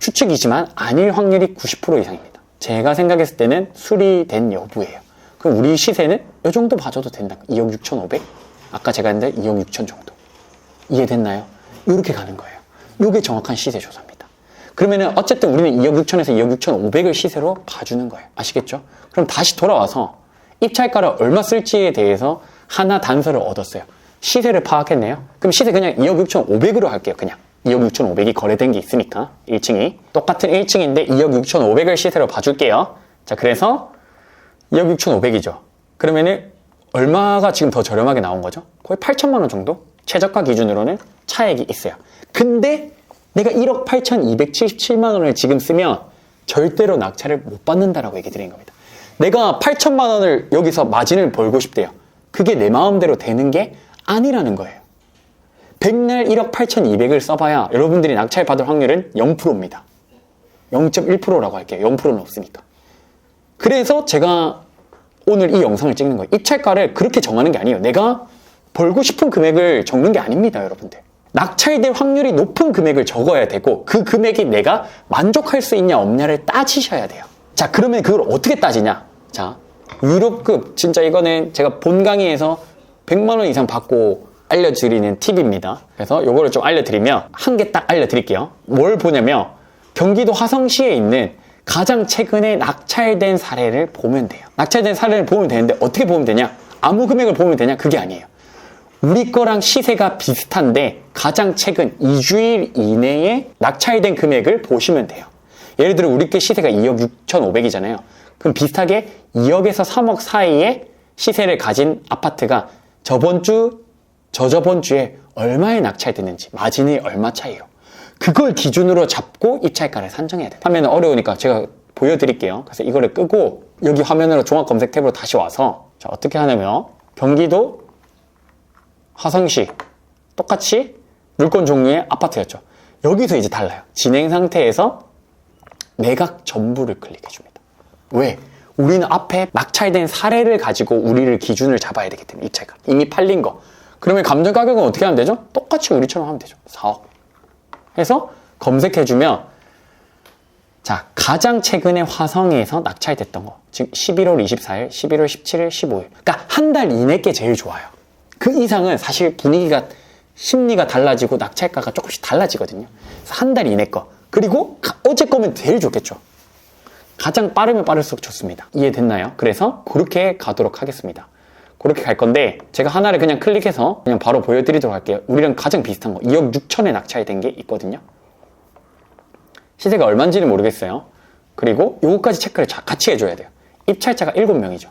추측이지만 아닐 확률이 90% 이상입니다. 제가 생각했을 때는 수리된 여부예요. 그럼 우리 시세는 이 정도 봐줘도 된다. 2억 6,500? 아까 제가 했는데 2억 6천 정도. 이해됐나요? 이렇게 가는 거예요. 이게 정확한 시세 조사입니다. 그러면은 어쨌든 우리는 2억 6천에서 2억 6,500을 시세로 봐주는 거예요. 아시겠죠? 그럼 다시 돌아와서 입찰가를 얼마 쓸지에 대해서 하나 단서를 얻었어요. 시세를 파악했네요. 그럼 시세 그냥 2억 6,500으로 할게요. 그냥 2억 6,500이 거래된 게 있으니까 1층이 똑같은 1층인데 2억 6,500을 시세로 봐줄게요. 자, 그래서 2억 6,500이죠. 그러면은 얼마가 지금 더 저렴하게 나온 거죠? 거의 8천만 원 정도? 최저가 기준으로는 차액이 있어요. 근데 내가 1억 8,277만 원을 지금 쓰면 절대로 낙찰을 못 받는다라고 얘기 드린 겁니다. 내가 8천만 원을 여기서 마진을 벌고 싶대요. 그게 내 마음대로 되는 게 아니라는 거예요. 백날 1억 8,200을 써봐야 여러분들이 낙찰 받을 확률은 0%입니다. 0.1%라고 할게요. 0%는 없으니까. 그래서 제가 오늘 이 영상을 찍는 거예요. 입찰가를 그렇게 정하는 게 아니에요. 내가 벌고 싶은 금액을 적는 게 아닙니다, 여러분들. 낙찰될 확률이 높은 금액을 적어야 되고 그 금액이 내가 만족할 수 있냐 없냐를 따지셔야 돼요. 자, 그러면 그걸 어떻게 따지냐? 자, 유럽급, 진짜 이거는 제가 본 강의에서 100만 원 이상 받고 알려드리는 팁입니다. 그래서 이거를 좀 알려드리면 한 개 딱 알려드릴게요. 뭘 보냐면 경기도 화성시에 있는 가장 최근에 낙찰된 사례를 보면 돼요. 낙찰된 사례를 보면 되는데 어떻게 보면 되냐? 아무 금액을 보면 되냐? 그게 아니에요. 우리 거랑 시세가 비슷한데 가장 최근 2주일 이내에 낙찰된 금액을 보시면 돼요. 예를 들어 우리 게 시세가 2억 6,500이잖아요. 그럼 비슷하게 2억에서 3억 사이에 시세를 가진 아파트가 저번 주, 저저번 주에 얼마에 낙찰됐는지, 마진이 얼마 차이요. 그걸 기준으로 잡고 입찰가를 산정해야 돼요. 화면은 어려우니까 제가 보여드릴게요. 그래서 이거를 끄고 여기 화면으로 종합 검색 탭으로 다시 와서 자, 어떻게 하냐면 경기도 화성시 똑같이 물건 종류의 아파트였죠. 여기서 이제 달라요. 진행 상태에서 매각 전부를 클릭해 줍니다. 왜? 우리는 앞에 낙찰된 사례를 가지고 우리를 기준을 잡아야 되기 때문에 입찰가 이미 팔린 거. 그러면 감정 가격은 어떻게 하면 되죠? 똑같이 우리처럼 하면 되죠. 4억 해서 검색해주면 자, 가장 최근에 화성에서 낙찰됐던 거 지금 11월 24일, 11월 17일, 15일 그러니까 한 달 이내 게 제일 좋아요. 그 이상은 사실 분위기가 심리가 달라지고 낙찰가가 조금씩 달라지거든요. 그래서 한 달 이내 거 그리고 어제 거면 제일 좋겠죠. 가장 빠르면 빠를수록 좋습니다. 이해됐나요? 그래서 그렇게 가도록 하겠습니다. 그렇게 갈 건데 제가 하나를 그냥 클릭해서 그냥 바로 보여드리도록 할게요. 우리랑 가장 비슷한 거 2억 6천에 낙찰된 게 있거든요. 시세가 얼마인지는 모르겠어요. 그리고 요거까지 체크를 같이 해줘야 돼요. 입찰자가 7명이죠.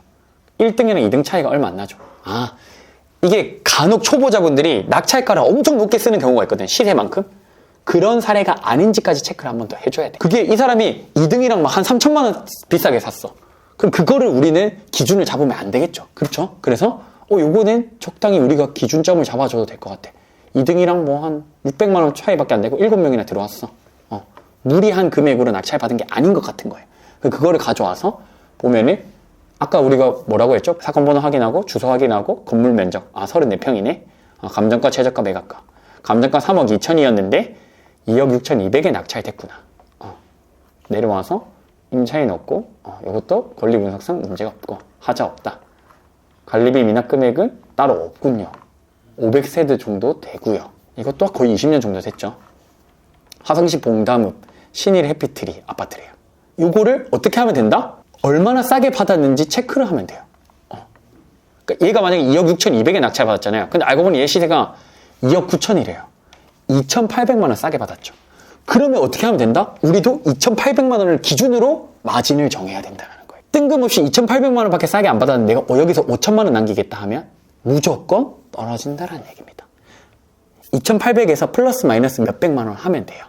1등이랑 2등 차이가 얼마 안 나죠. 아, 이게 간혹 초보자분들이 낙찰가를 엄청 높게 쓰는 경우가 있거든요. 시세만큼. 그런 사례가 아닌지까지 체크를 한 번 더 해줘야 돼. 그게 이 사람이 2등이랑 한 3천만 원 비싸게 샀어. 그럼 그거를 우리는 기준을 잡으면 안 되겠죠. 그렇죠? 그래서 요거는 적당히 우리가 기준점을 잡아줘도 될 것 같아. 2등이랑 뭐 한 600만 원 차이밖에 안 되고 7명이나 들어왔어. 무리한 금액으로 낙찰받은 게 아닌 것 같은 거예요. 그거를 가져와서 보면은 아까 우리가 뭐라고 했죠? 사건 번호 확인하고 주소 확인하고 건물 면적 34평이네. 감정가, 최저가, 매각가. 감정가 3억 2천이었는데 2억 6,200에 낙찰됐구나. 내려와서 임차인 없고 이것도 권리 분석상 문제가 없고 하자 없다. 관리비 미납 금액은 따로 없군요. 500세대 정도 되고요. 이것도 거의 20년 정도 됐죠. 화성시 봉담읍 신일 해피트리 아파트래요. 이거를 어떻게 하면 된다? 얼마나 싸게 받았는지 체크를 하면 돼요. 그러니까 얘가 만약에 2억 6,200에 낙찰 받았잖아요. 근데 알고 보니 얘 시세가 2억 9천이래요. 2,800만 원 싸게 받았죠. 그러면 어떻게 하면 된다? 우리도 2,800만 원을 기준으로 마진을 정해야 된다는 거예요. 뜬금없이 2,800만 원밖에 싸게 안 받았는데 내가 여기서 5천만 원 남기겠다 하면 무조건 떨어진다는 얘기입니다. 2,800에서 플러스 마이너스 몇백만 원 하면 돼요.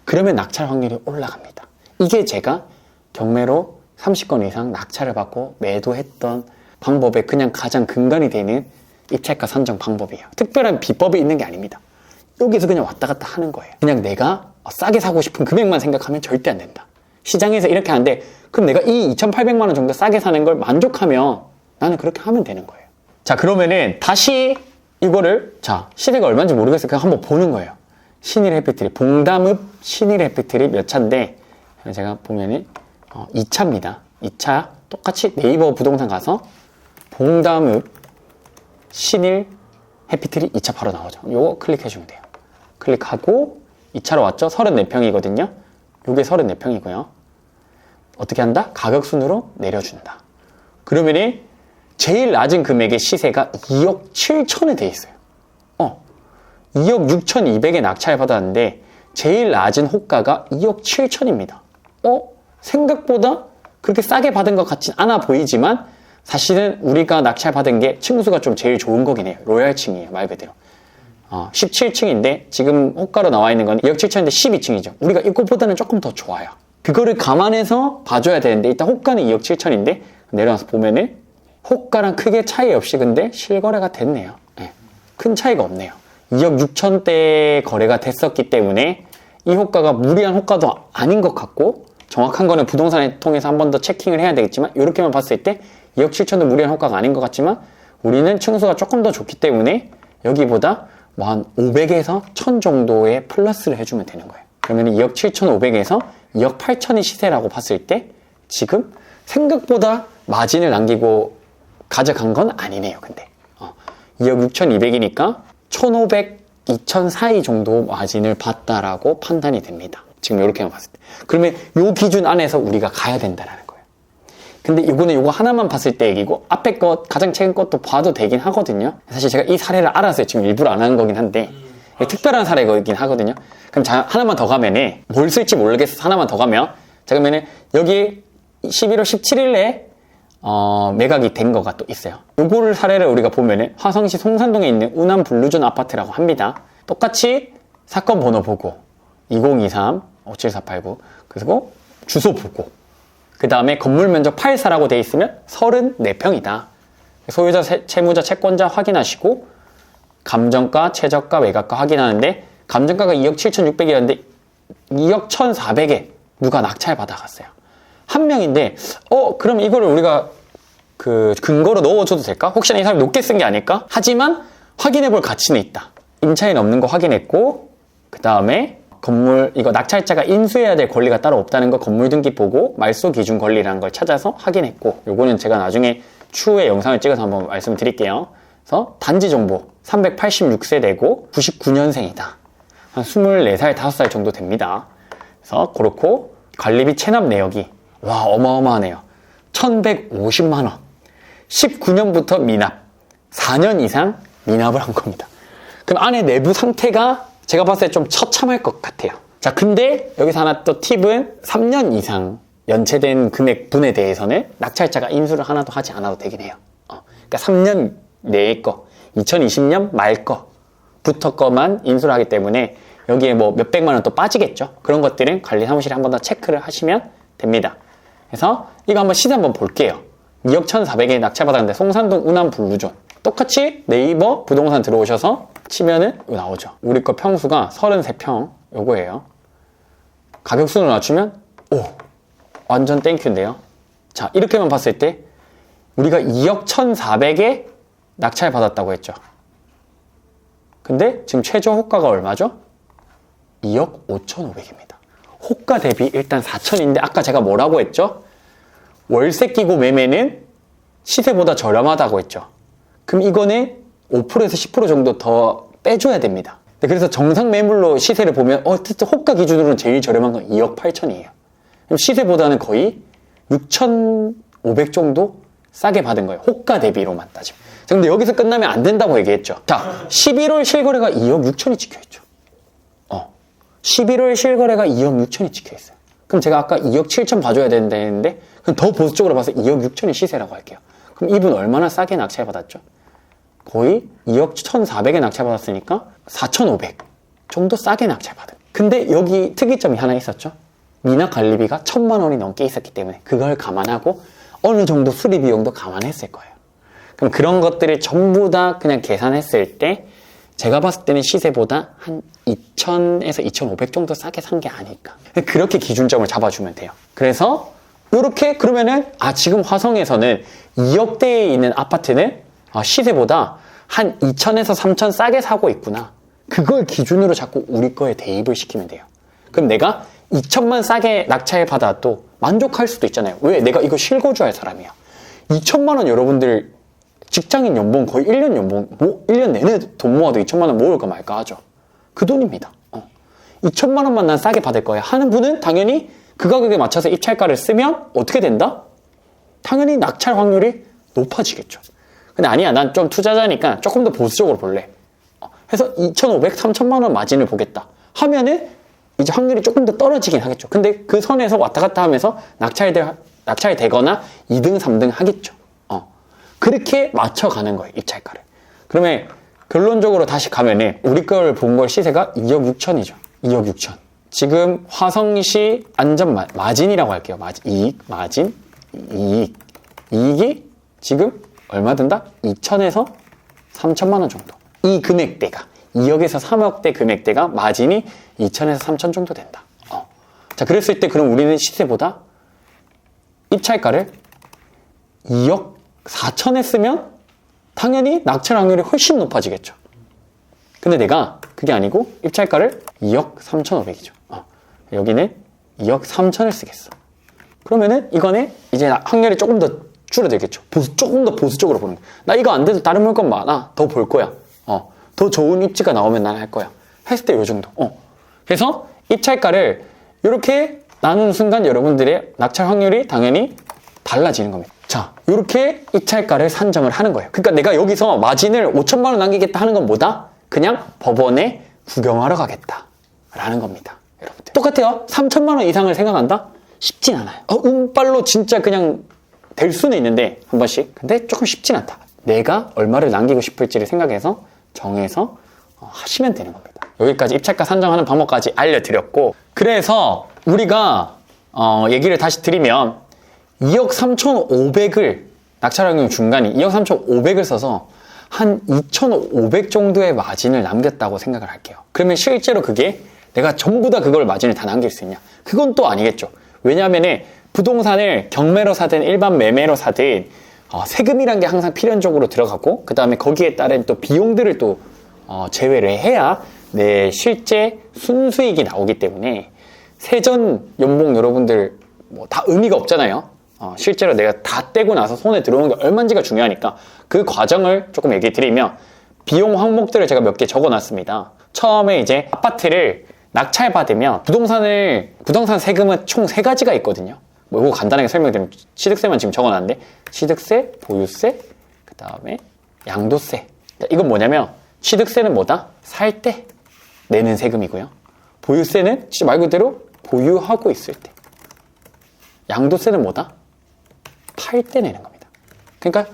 그러면 낙찰 확률이 올라갑니다. 이게 제가 경매로 30건 이상 낙찰을 받고 매도했던 방법의 그냥 가장 근간이 되는 입찰가 산정 방법이에요. 특별한 비법이 있는 게 아닙니다. 여기서 그냥 왔다 갔다 하는 거예요. 그냥 내가 싸게 사고 싶은 금액만 생각하면 절대 안 된다. 시장에서 이렇게 하는데 그럼 내가 이 2,800만 원 정도 싸게 사는 걸 만족하면 나는 그렇게 하면 되는 거예요. 자, 그러면은 다시 이거를 자, 시세가 얼마인지 모르겠어요. 그냥 한번 보는 거예요. 신일 해피트리, 봉담읍 신일 해피트리 몇 차인데, 제가 보면은 2차입니다. 2차 똑같이 네이버 부동산 가서 봉담읍 신일 해피트리 2차 바로 나오죠. 요거 클릭해주면 돼요. 클릭하고 2차로 왔죠? 34평이거든요. 요게 34평이고요. 어떻게 한다? 가격 순으로 내려준다. 그러면은 제일 낮은 금액의 시세가 2억 7천에 돼 있어요. 2억 6,200에 낙찰 받았는데 제일 낮은 호가가 2억 7천입니다. 생각보다 그렇게 싸게 받은 것 같진 않아 보이지만 사실은 우리가 낙찰 받은 게 층수가 좀 제일 좋은 거긴 해요. 로얄층이에요, 말 그대로. 17층인데 지금 호가로 나와 있는 건 2억 7천인데 12층이죠. 우리가 이것보다는 조금 더 좋아요. 그거를 감안해서 봐줘야 되는데 일단 호가는 2억 7천인데 내려와서 보면은 호가랑 크게 차이 없이 근데 실거래가 됐네요. 네. 큰 차이가 없네요. 2억 6천대 거래가 됐었기 때문에 이 호가가 무리한 호가도 아닌 것 같고 정확한 거는 부동산을 통해서 한 번 더 체킹을 해야 되겠지만 이렇게만 봤을 때 2억 7천도 무리한 호가가 아닌 것 같지만 우리는 층수가 조금 더 좋기 때문에 여기보다 뭐 한 500에서 1000 정도의 플러스를 해주면 되는 거예요. 그러면 2억 7,500에서 2억 8천의 시세라고 봤을 때 지금 생각보다 마진을 남기고 가져간 건 아니네요. 근데 2억 6,200이니까 1,500, 2,000 사이 정도 마진을 봤다라고 판단이 됩니다. 지금 이렇게만 봤을 때. 그러면 요 기준 안에서 우리가 가야 된다라는 거예요. 근데 이거는 요거 하나만 봤을 때 얘기고 앞에 것, 가장 최근 것도 봐도 되긴 하거든요. 사실 제가 이 사례를 알아서 지금 일부러 안 하는 거긴 한데 특별한 사례이긴 하거든요. 그럼 하나만 더 가면은 뭘 쓸지 모르겠어서 하나만 더 가면 자 그러면은 여기 11월 17일에 매각이 된 거가 또 있어요. 요거를 사례를 우리가 보면은 화성시 송산동에 있는 우남 블루존 아파트라고 합니다. 똑같이 사건 번호 보고 2023 57489 그리고 주소 보고 그 다음에 건물 면적 84라고 돼 있으면 34평이다. 소유자, 채무자, 채권자 확인하시고 감정가, 최저가, 매각가 확인하는데 감정가가 2억 7,600이었는데 2억 1,400에 누가 낙찰 받아갔어요. 한 명인데 그럼 이거를 우리가 그 근거로 넣어줘도 될까? 혹시나 이 사람이 높게 쓴 게 아닐까? 하지만 확인해볼 가치는 있다. 임차인 없는 거 확인했고 그 다음에 건물 이거 낙찰자가 인수해야 될 권리가 따로 없다는 거 건물 등기 보고 말소 기준 권리라는 걸 찾아서 확인했고 요거는 제가 나중에 추후에 영상을 찍어서 한번 말씀드릴게요. 그래서 단지 정보 386세대고 99년생이다. 한 24살, 5살 정도 됩니다. 그래서 그렇고 관리비 체납 내역이 와 어마어마하네요. 1,150만원 19년부터 미납 4년 이상 미납을 한 겁니다. 그럼 안에 내부 상태가 제가 봤을 때 좀 처참할 것 같아요. 자, 근데 여기서 하나 또 팁은 3년 이상 연체된 금액분에 대해서는 낙찰자가 인수를 하나도 하지 않아도 되긴 해요. 그러니까 3년 내의 거, 2020년 말 거부터 거만 인수를 하기 때문에 여기에 뭐 몇백만 원 또 빠지겠죠. 그런 것들은 관리 사무실에 한 번 더 체크를 하시면 됩니다. 그래서 이거 한번 시세 한번 볼게요. 2억 1,400에 낙찰받았는데 송산동 우남 블루존 똑같이 네이버 부동산 들어오셔서 치면은 이거 나오죠. 우리 거 평수가 33평 요거예요. 가격순으로 낮추면 완전 땡큐인데요. 자 이렇게만 봤을 때 우리가 2억 1,400에 낙찰 받았다고 했죠. 근데 지금 최저 호가가 얼마죠? 2억 5,500입니다. 호가 대비 일단 4천인데 아까 제가 뭐라고 했죠? 월세 끼고 매매는 시세보다 저렴하다고 했죠. 그럼 이거는 5%에서 10% 정도 더 빼줘야 됩니다. 그래서 정상 매물로 시세를 보면 호가 기준으로는 제일 저렴한 건 2억 8천이에요. 그럼 시세보다는 거의 6,500 정도 싸게 받은 거예요. 호가 대비로만 따지면. 근데 여기서 끝나면 안 된다고 얘기했죠. 자, 11월 실거래가 2억 6천이 찍혀있죠. 11월 실거래가 2억 6천이 찍혀있어요. 그럼 제가 아까 2억 7천 봐줘야 된다 했는데 그럼 더 보수적으로 봐서 2억 6천이 시세라고 할게요. 그럼 이분 얼마나 싸게 낙찰받았죠? 거의 2억 1,400에 낙찰받았으니까 4,500 정도 싸게 낙찰받은. 근데 여기 특이점이 하나 있었죠. 미납 관리비가 1,000만 원이 넘게 있었기 때문에 그걸 감안하고 어느 정도 수리 비용도 감안했을 거예요. 그럼 그런 것들을 전부 다 그냥 계산했을 때 제가 봤을 때는 시세보다 한 2,000에서 2,500 정도 싸게 산 게 아닐까. 그렇게 기준점을 잡아주면 돼요. 그래서 이렇게 그러면은 지금 화성에서는 2억대에 있는 아파트는 시세보다 한 2,000에서 3,000 싸게 사고 있구나. 그걸 기준으로 자꾸 우리 거에 대입을 시키면 돼요. 그럼 내가 2천만 싸게 낙찰 받아도 만족할 수도 있잖아요. 왜? 내가 이거 실거주할 사람이야. 2천만 원 여러분들 직장인 연봉 거의 1년 연봉, 1년 내내 돈 모아도 2천만 원 모을까 말까 하죠. 그 돈입니다. 2천만 원만 난 싸게 받을 거야 하는 분은 당연히 그 가격에 맞춰서 입찰가를 쓰면 어떻게 된다? 당연히 낙찰 확률이 높아지겠죠. 근데 아니야, 난 좀 투자자니까 조금 더 보수적으로 볼래. 해서 2,500, 3천만 원 마진을 보겠다 하면은 이제 확률이 조금 더 떨어지긴 하겠죠. 근데 그 선에서 왔다 갔다 하면서 낙찰되거나 2등, 3등 하겠죠. 그렇게 맞춰가는 거예요, 입찰가를. 그러면 결론적으로 다시 가면은 우리 걸 본 걸 시세가 2억 6천이죠. 2억 6천. 지금 화성시 안전 마진이라고 할게요. 이익이 지금 얼마 든다? 2천에서 3천만 원 정도. 이 금액대가 2억에서 3억대 금액대가 마진이 2천에서 3천 정도 된다. 자, 그랬을 때 그럼 우리는 시세보다 입찰가를 2억 4천에 쓰면 당연히 낙찰 확률이 훨씬 높아지겠죠. 근데 내가 그게 아니고 입찰가를 2억 3,500이죠. 여기는 2억 3천을 쓰겠어. 그러면은 이거는 이제 확률이 조금 더 줄어들겠죠. 조금 더 보수적으로 보는 거야. 나 이거 안 돼도 다른 물건 많아. 더 볼 거야. 더 좋은 입지가 나오면 난 할 거야. 했을 때 요 정도. 그래서 입찰가를 이렇게 나누는 순간 여러분들의 낙찰 확률이 당연히 달라지는 겁니다. 자, 이렇게 입찰가를 산정을 하는 거예요. 그러니까 내가 여기서 마진을 5천만 원 남기겠다 하는 건 뭐다? 그냥 법원에 구경하러 가겠다 라는 겁니다. 여러분들 똑같아요. 3천만 원 이상을 생각한다? 쉽진 않아요. 운빨로 진짜 그냥 될 수는 있는데 한 번씩. 근데 조금 쉽진 않다. 내가 얼마를 남기고 싶을지를 생각해서 정해서 하시면 되는 겁니다. 여기까지 입찰가 산정하는 방법까지 알려드렸고, 그래서 우리가 얘기를 다시 드리면 2억 3,500을 낙찰확률 중간이 2억 3,500을 써서 한 2,500 정도의 마진을 남겼다고 생각을 할게요. 그러면 실제로 그게 내가 전부 다 그걸 마진을 다 남길 수 있냐? 그건 또 아니겠죠. 왜냐하면 부동산을 경매로 사든 일반 매매로 사든 세금이란 게 항상 필연적으로 들어가고, 그 다음에 거기에 따른 또 비용들을 또 제외를 해야 내 실제 순수익이 나오기 때문에 세전 연봉 여러분들 뭐 다 의미가 없잖아요. 실제로 내가 다 떼고 나서 손에 들어오는 게 얼마인지가 중요하니까 그 과정을 조금 얘기 드리면, 비용 항목들을 제가 몇 개 적어 놨습니다. 처음에 이제 아파트를 낙찰받으면 부동산 세금은 총 3가지가 있거든요. 뭐 이거 간단하게 설명드리면 취득세만 지금 적어 놨는데, 취득세, 보유세, 그 다음에 양도세. 이건 뭐냐면 취득세는 뭐다? 살 때 내는 세금이고요. 보유세는 진짜 말 그대로 보유하고 있을 때. 양도세는 뭐다? 팔 때 내는 겁니다. 그러니까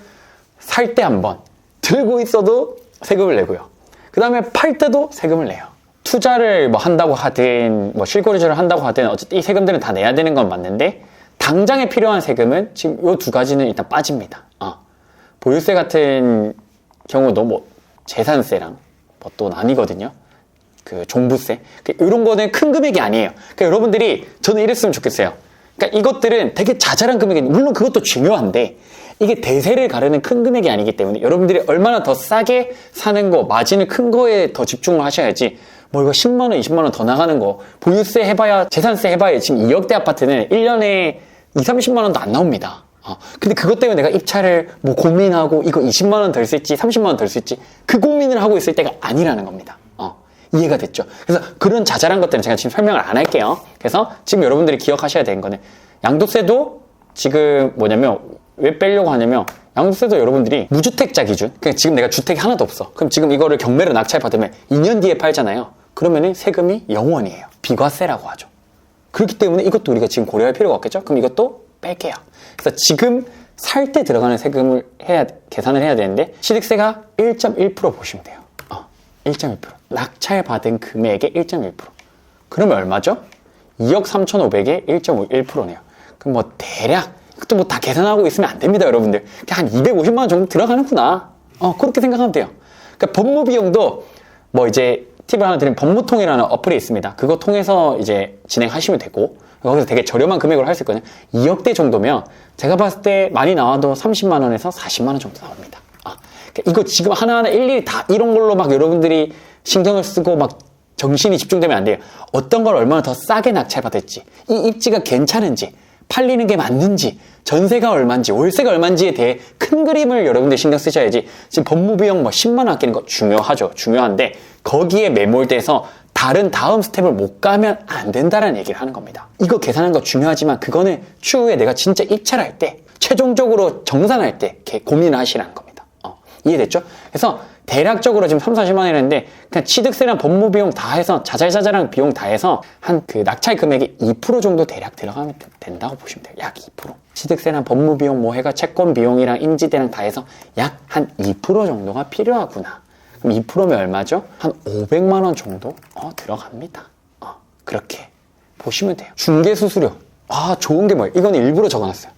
살 때 한 번, 들고 있어도 세금을 내고요. 그 다음에 팔 때도 세금을 내요. 투자를 뭐 한다고 하든 뭐 실거주를 한다고 하든 어쨌든 이 세금들은 다 내야 되는 건 맞는데, 당장에 필요한 세금은 지금 요 2가지는 일단 빠집니다. 보유세 같은 경우도 뭐 재산세랑 뭐 또 나뉘거든요. 그 종부세. 이런 거는 큰 금액이 아니에요. 그러니까 여러분들이 저는 이랬으면 좋겠어요. 그러니까 이것들은 되게 자잘한 금액이, 물론 그것도 중요한데 이게 대세를 가르는 큰 금액이 아니기 때문에 여러분들이 얼마나 더 싸게 사는 거, 마진을 큰 거에 더 집중을 하셔야지, 뭐 이거 10만 원, 20만 원 더 나가는 거, 보유세 해봐야, 재산세 해봐야 지금 2억대 아파트는 1년에 2, 30만 원도 안 나옵니다. 근데 그것 때문에 내가 입찰을 뭐 고민하고 이거 20만 원 덜 쓸지 30만 원 덜 쓸지 그 고민을 하고 있을 때가 아니라는 겁니다. 이해가 됐죠? 그래서 그런 자잘한 것들은 제가 지금 설명을 안 할게요. 그래서 지금 여러분들이 기억하셔야 되는 거는, 양도세도 지금 뭐냐면 왜 빼려고 하냐면, 양도세도 여러분들이 무주택자 기준, 그러니까 지금 내가 주택이 하나도 없어. 그럼 지금 이거를 경매로 낙찰 받으면 2년 뒤에 팔잖아요. 그러면은 세금이 0원이에요. 비과세라고 하죠. 그렇기 때문에 이것도 우리가 지금 고려할 필요가 없겠죠? 그럼 이것도 뺄게요. 그래서 지금 살 때 들어가는 세금을 계산을 해야 되는데, 취득세가 1.1% 보시면 돼요. 1.1%. 낙찰 받은 금액의 1.1%. 그러면 얼마죠? 2억 3,500에 1.1%네요. 그럼 뭐 대략, 이것도 뭐 다 계산하고 있으면 안 됩니다, 여러분들. 한 250만 원 정도 들어가는구나. 그렇게 생각하면 돼요. 그러니까 법무 비용도 뭐 이제 팁을 하나 드리면, 법무통이라는 어플이 있습니다. 그거 통해서 이제 진행하시면 되고, 거기서 되게 저렴한 금액으로 할 수 있거든요. 2억대 정도면 제가 봤을 때 많이 나와도 30만 원에서 40만 원 정도 나옵니다. 이거 지금 하나하나 일일이 다 이런 걸로 막 여러분들이 신경을 쓰고 막 정신이 집중되면 안 돼요. 어떤 걸 얼마나 더 싸게 낙찰받을지, 이 입지가 괜찮은지, 팔리는 게 맞는지, 전세가 얼마인지, 월세가 얼마인지에 대해 큰 그림을 여러분들 신경 쓰셔야지. 지금 법무비용 뭐 10만 원 아끼는 거 중요하죠. 중요한데 거기에 매몰돼서 다음 스텝을 못 가면 안 된다는 얘기를 하는 겁니다. 이거 계산하는 거 중요하지만 그거는 추후에 내가 진짜 입찰할 때, 최종적으로 정산할 때 이렇게 고민을 하시라는 겁니다. 이해됐죠? 그래서 대략적으로 지금 3,40만 원이랬는데 그냥 취득세랑 법무비용 다 해서 자잘자잘한 비용 다 해서 한 그 낙찰 금액이 2% 정도 대략 들어가면 된다고 보시면 돼요. 약 2%. 취득세랑 법무비용 뭐 해가 채권 비용이랑 인지대랑 다 해서 약 한 2% 정도가 필요하구나. 그럼 2%면 얼마죠? 한 500만 원 정도 들어갑니다. 그렇게 보시면 돼요. 중개수수료. 좋은 게 뭐예요? 이건 일부러 적어놨어요.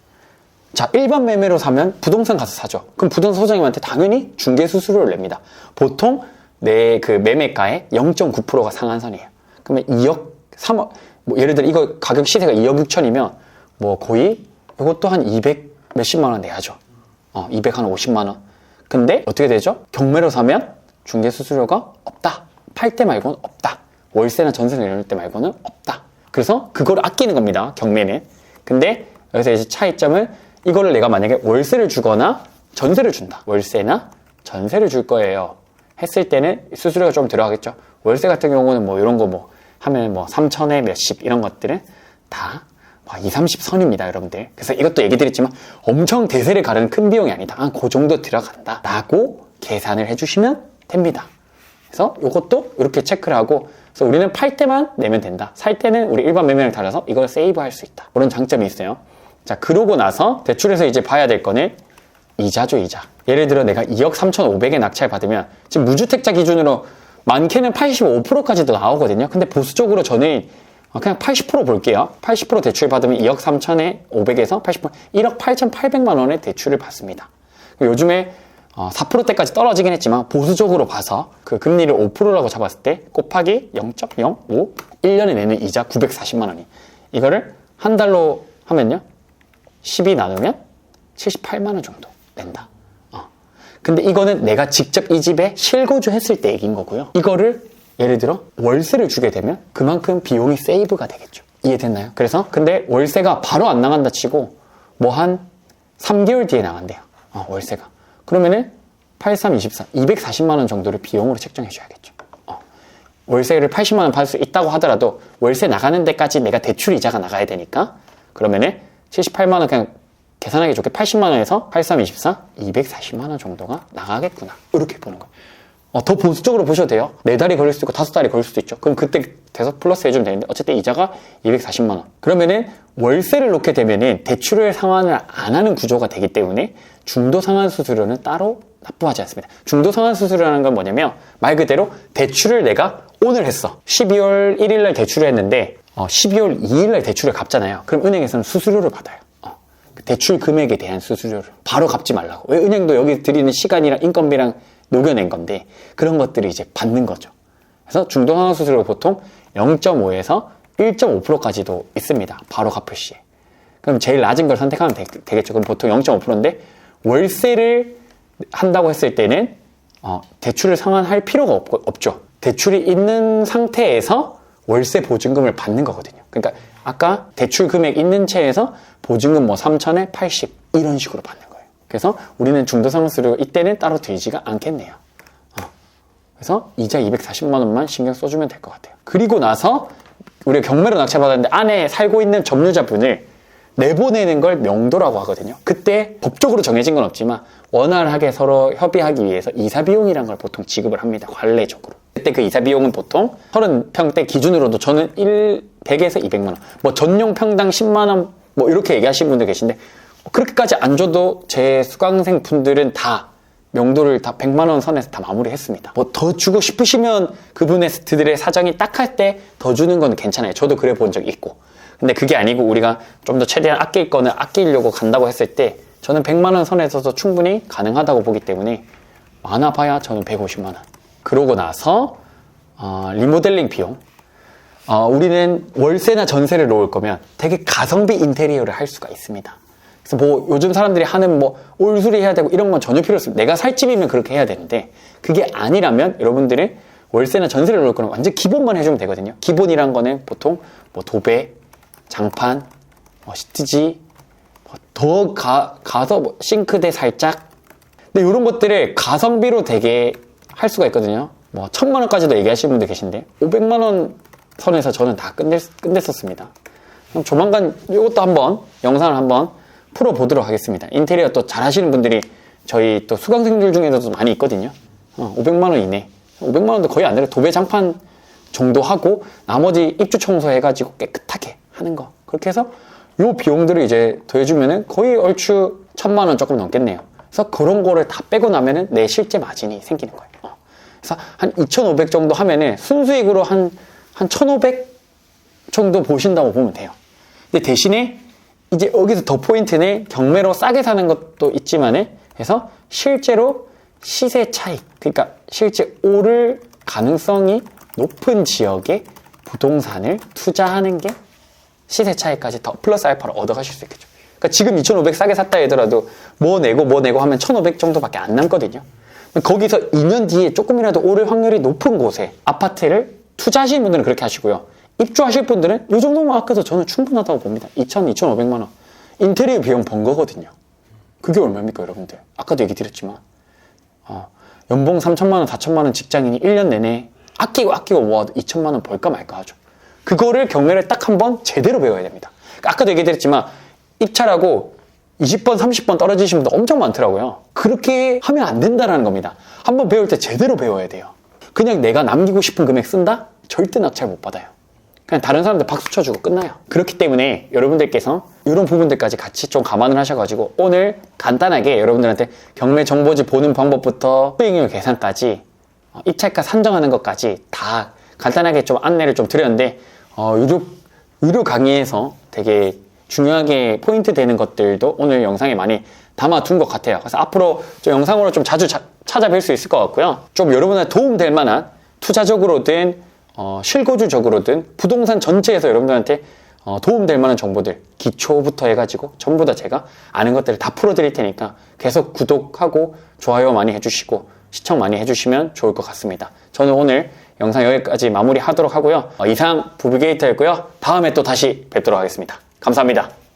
자, 일반 매매로 사면 부동산 가서 사죠. 그럼 부동산 소장님한테 당연히 중개수수료를 냅니다. 보통 내 그 매매가의 0.9%가 상한선이에요. 그러면 2억, 3억, 뭐 예를 들어 이거 가격 시세가 2억 6천이면 뭐 거의 이것도 한 200 몇십만 원 내야죠. 250만 원. 근데 어떻게 되죠? 경매로 사면 중개수수료가 없다. 팔 때 말고는 없다. 월세나 전세를 내놓을 때 말고는 없다. 그래서 그걸 아끼는 겁니다. 경매는. 근데 여기서 이제 차이점은 이거를 내가 만약에 월세를 주거나 전세를 준다. 월세나 전세를 줄 거예요. 했을 때는 수수료가 좀 들어가겠죠. 월세 같은 경우는 뭐 이런 거 뭐 하면 뭐 3천에 몇십 이런 것들은 다 2, 30 선입니다, 여러분들. 그래서 이것도 얘기 드렸지만 엄청 대세를 가르는 큰 비용이 아니다. 그 정도 들어간다. 라고 계산을 해주시면 됩니다. 그래서 이것도 이렇게 체크를 하고, 그래서 우리는 팔 때만 내면 된다. 살 때는 우리 일반 매매랑 달라서 이걸 세이브 할 수 있다. 그런 장점이 있어요. 자, 그러고 나서 대출에서 이제 봐야 될 거는 이자죠, 이자. 예를 들어 내가 2억 3,500에 낙찰 받으면 지금 무주택자 기준으로 많게는 85%까지도 나오거든요. 근데 보수적으로 저는 그냥 80% 볼게요. 80% 대출 받으면 2억 3천에 500에서 80%, 1억 8,800만 원의 대출을 받습니다. 요즘에 4%대까지 떨어지긴 했지만 보수적으로 봐서 그 금리를 5%라고 잡았을 때 곱하기 0.05, 1년에 내는 이자 940만 원이. 이거를 한 달로 하면요. 12 나누면 78만 원 정도 낸다. 근데 이거는 내가 직접 이 집에 실거주 했을 때 얘기인 거고요. 이거를 예를 들어 월세를 주게 되면 그만큼 비용이 세이브가 되겠죠. 이해됐나요? 그래서 근데 월세가 바로 안 나간다 치고 뭐 한 3개월 뒤에 나간대요. 월세가. 그러면은 83, 24, 240만 원 정도를 비용으로 책정해 줘야겠죠. 월세를 80만 원 받을 수 있다고 하더라도 월세 나가는 데까지 내가 대출 이자가 나가야 되니까 그러면은 78만 원 그냥 계산하기 좋게 80만 원에서 83, 24, 240만 원 정도가 나가겠구나. 이렇게 보는 거예요. 더 보수적으로 보셔도 돼요. 4달이 걸릴 수도 있고 5달이 걸릴 수도 있죠. 그럼 그때 돼서 플러스 해주면 되는데 어쨌든 이자가 240만 원. 그러면은 월세를 놓게 되면은 대출을 상환을 안 하는 구조가 되기 때문에 중도 상환 수수료는 따로 납부하지 않습니다. 중도 상환 수수료라는 건 뭐냐면 말 그대로 대출을 내가 오늘 했어. 12월 1일 날 대출을 했는데 12월 2일 날 대출을 갚잖아요. 그럼 은행에서는 수수료를 받아요. 대출 금액에 대한 수수료를 바로 갚지 말라고. 왜? 은행도 여기 드리는 시간이랑 인건비랑 녹여낸 건데 그런 것들을 이제 받는 거죠. 그래서 중도상환 수수료가 보통 0.5에서 1.5%까지도 있습니다. 바로 갚을 시에. 그럼 제일 낮은 걸 선택하면 되겠죠. 그럼 보통 0.5%인데 월세를 한다고 했을 때는 대출을 상환할 필요가 없죠. 대출이 있는 상태에서 월세 보증금을 받는 거거든요. 그러니까 아까 대출 금액 있는 채에서 보증금 뭐 3천에 80 이런 식으로 받는 거예요. 그래서 우리는 중도상환수수료 이때는 따로 들지가 않겠네요. 그래서 이자 240만 원만 신경 써주면 될 것 같아요. 그리고 나서 우리가 경매로 낙찰받았는데 안에 살고 있는 점유자분을 내보내는 걸 명도라고 하거든요. 그때 법적으로 정해진 건 없지만 원활하게 서로 협의하기 위해서 이사비용이라는 걸 보통 지급을 합니다. 관례적으로. 그때 그 이사비용은 보통 30평대 기준으로도 저는 100에서 200만 원, 뭐 전용 평당 10만 원, 뭐 이렇게 얘기하시는 분들 계신데 그렇게까지 안 줘도 제 수강생 분들은 다 명도를 다 100만 원 선에서 다 마무리했습니다. 뭐 더 주고 싶으시면 그분들의 사정이 딱할 때 더 주는 건 괜찮아요. 저도 그래 본 적 있고. 근데 그게 아니고 우리가 좀 더 최대한 아낄 거는 아끼려고 간다고 했을 때 저는 100만 원 선에서도 충분히 가능하다고 보기 때문에 많아봐야 저는 150만 원. 그러고 나서 리모델링 비용. 우리는 월세나 전세를 놓을 거면 되게 가성비 인테리어를 할 수가 있습니다. 그래서 뭐 요즘 사람들이 하는 뭐 올수리 해야 되고 이런 건 전혀 필요 없습니다. 내가 살 집이면 그렇게 해야 되는데 그게 아니라면 여러분들은 월세나 전세를 놓을 거는 완전 기본만 해주면 되거든요. 기본이란 거는 보통 뭐 도배, 장판, 뭐 시트지, 더 가서 뭐 싱크대 살짝. 근데 이런 것들을 가성비로 되게 할 수가 있거든요. 뭐 1000만 원까지도 얘기하시는 분들 계신데 500만 원 선에서 저는 다 끝냈었습니다. 그럼 조만간 이것도 한번 영상을 한번 풀어보도록 하겠습니다. 인테리어 또 잘하시는 분들이 저희 또 수강생들 중에서도 많이 있거든요. 500만 원 이내. 500만 원도 거의 안 돼요. 도배 장판 정도 하고 나머지 입주 청소해가지고 깨끗하게 하는 거. 그렇게 해서 요 비용들을 이제 더해주면은 거의 얼추 1000만 원 조금 넘겠네요. 그래서 그런 거를 다 빼고 나면은 내 실제 마진이 생기는 거예요. 그래서 한 2,500 정도 하면은 순수익으로 한 1,500 정도 보신다고 보면 돼요. 근데 대신에 이제 여기서 더 포인트는 경매로 싸게 사는 것도 있지만은 해서 실제로 시세 차익, 그러니까 실제 오를 가능성이 높은 지역에 부동산을 투자하는 게 시세 차익까지 더 플러스 알파로 얻어가실 수 있겠죠. 그러니까 지금 2,500 싸게 샀다 하더라도 뭐 내고 하면 1,500 정도밖에 안 남거든요. 거기서 2년 뒤에 조금이라도 오를 확률이 높은 곳에 아파트를 투자하시는 분들은 그렇게 하시고요. 입주하실 분들은 이 정도만 아껴도 저는 충분하다고 봅니다. 2,500만 원. 인테리어 비용 번 거거든요. 그게 얼마입니까, 여러분들? 아까도 얘기 드렸지만. 연봉 3천만 원, 4천만 원 직장인이 1년 내내 아끼고 모아도 2천만 원 벌까 말까 하죠. 그거를 경매를 딱 한 번 제대로 배워야 됩니다. 아까도 얘기 드렸지만 입찰하고 20번, 30번 떨어지신 분들 엄청 많더라고요. 그렇게 하면 안 된다는 겁니다. 한번 배울 때 제대로 배워야 돼요. 그냥 내가 남기고 싶은 금액 쓴다? 절대 낙찰 못 받아요. 그냥 다른 사람들 박수 쳐주고 끝나요. 그렇기 때문에 여러분들께서 이런 부분들까지 같이 좀 감안을 하셔가지고 오늘 간단하게 여러분들한테 경매 정보지 보는 방법부터 수익률 계산까지 입찰가 산정하는 것까지 다 간단하게 좀 안내를 좀 드렸는데 유료 강의에서 되게 중요하게 포인트 되는 것들도 오늘 영상에 많이 담아둔 것 같아요. 그래서 앞으로 좀 영상으로 좀 자주 찾아뵐 수 있을 것 같고요. 좀 여러분한테 도움될 만한 투자적으로든 실거주적으로든 부동산 전체에서 여러분들한테 도움될 만한 정보들 기초부터 해가지고 전부 다 제가 아는 것들을 다 풀어드릴 테니까 계속 구독하고 좋아요 많이 해주시고 시청 많이 해주시면 좋을 것 같습니다. 저는 오늘 영상 여기까지 마무리하도록 하고요. 이상 부비게이터였고요. 다음에 또 다시 뵙도록 하겠습니다. 감사합니다.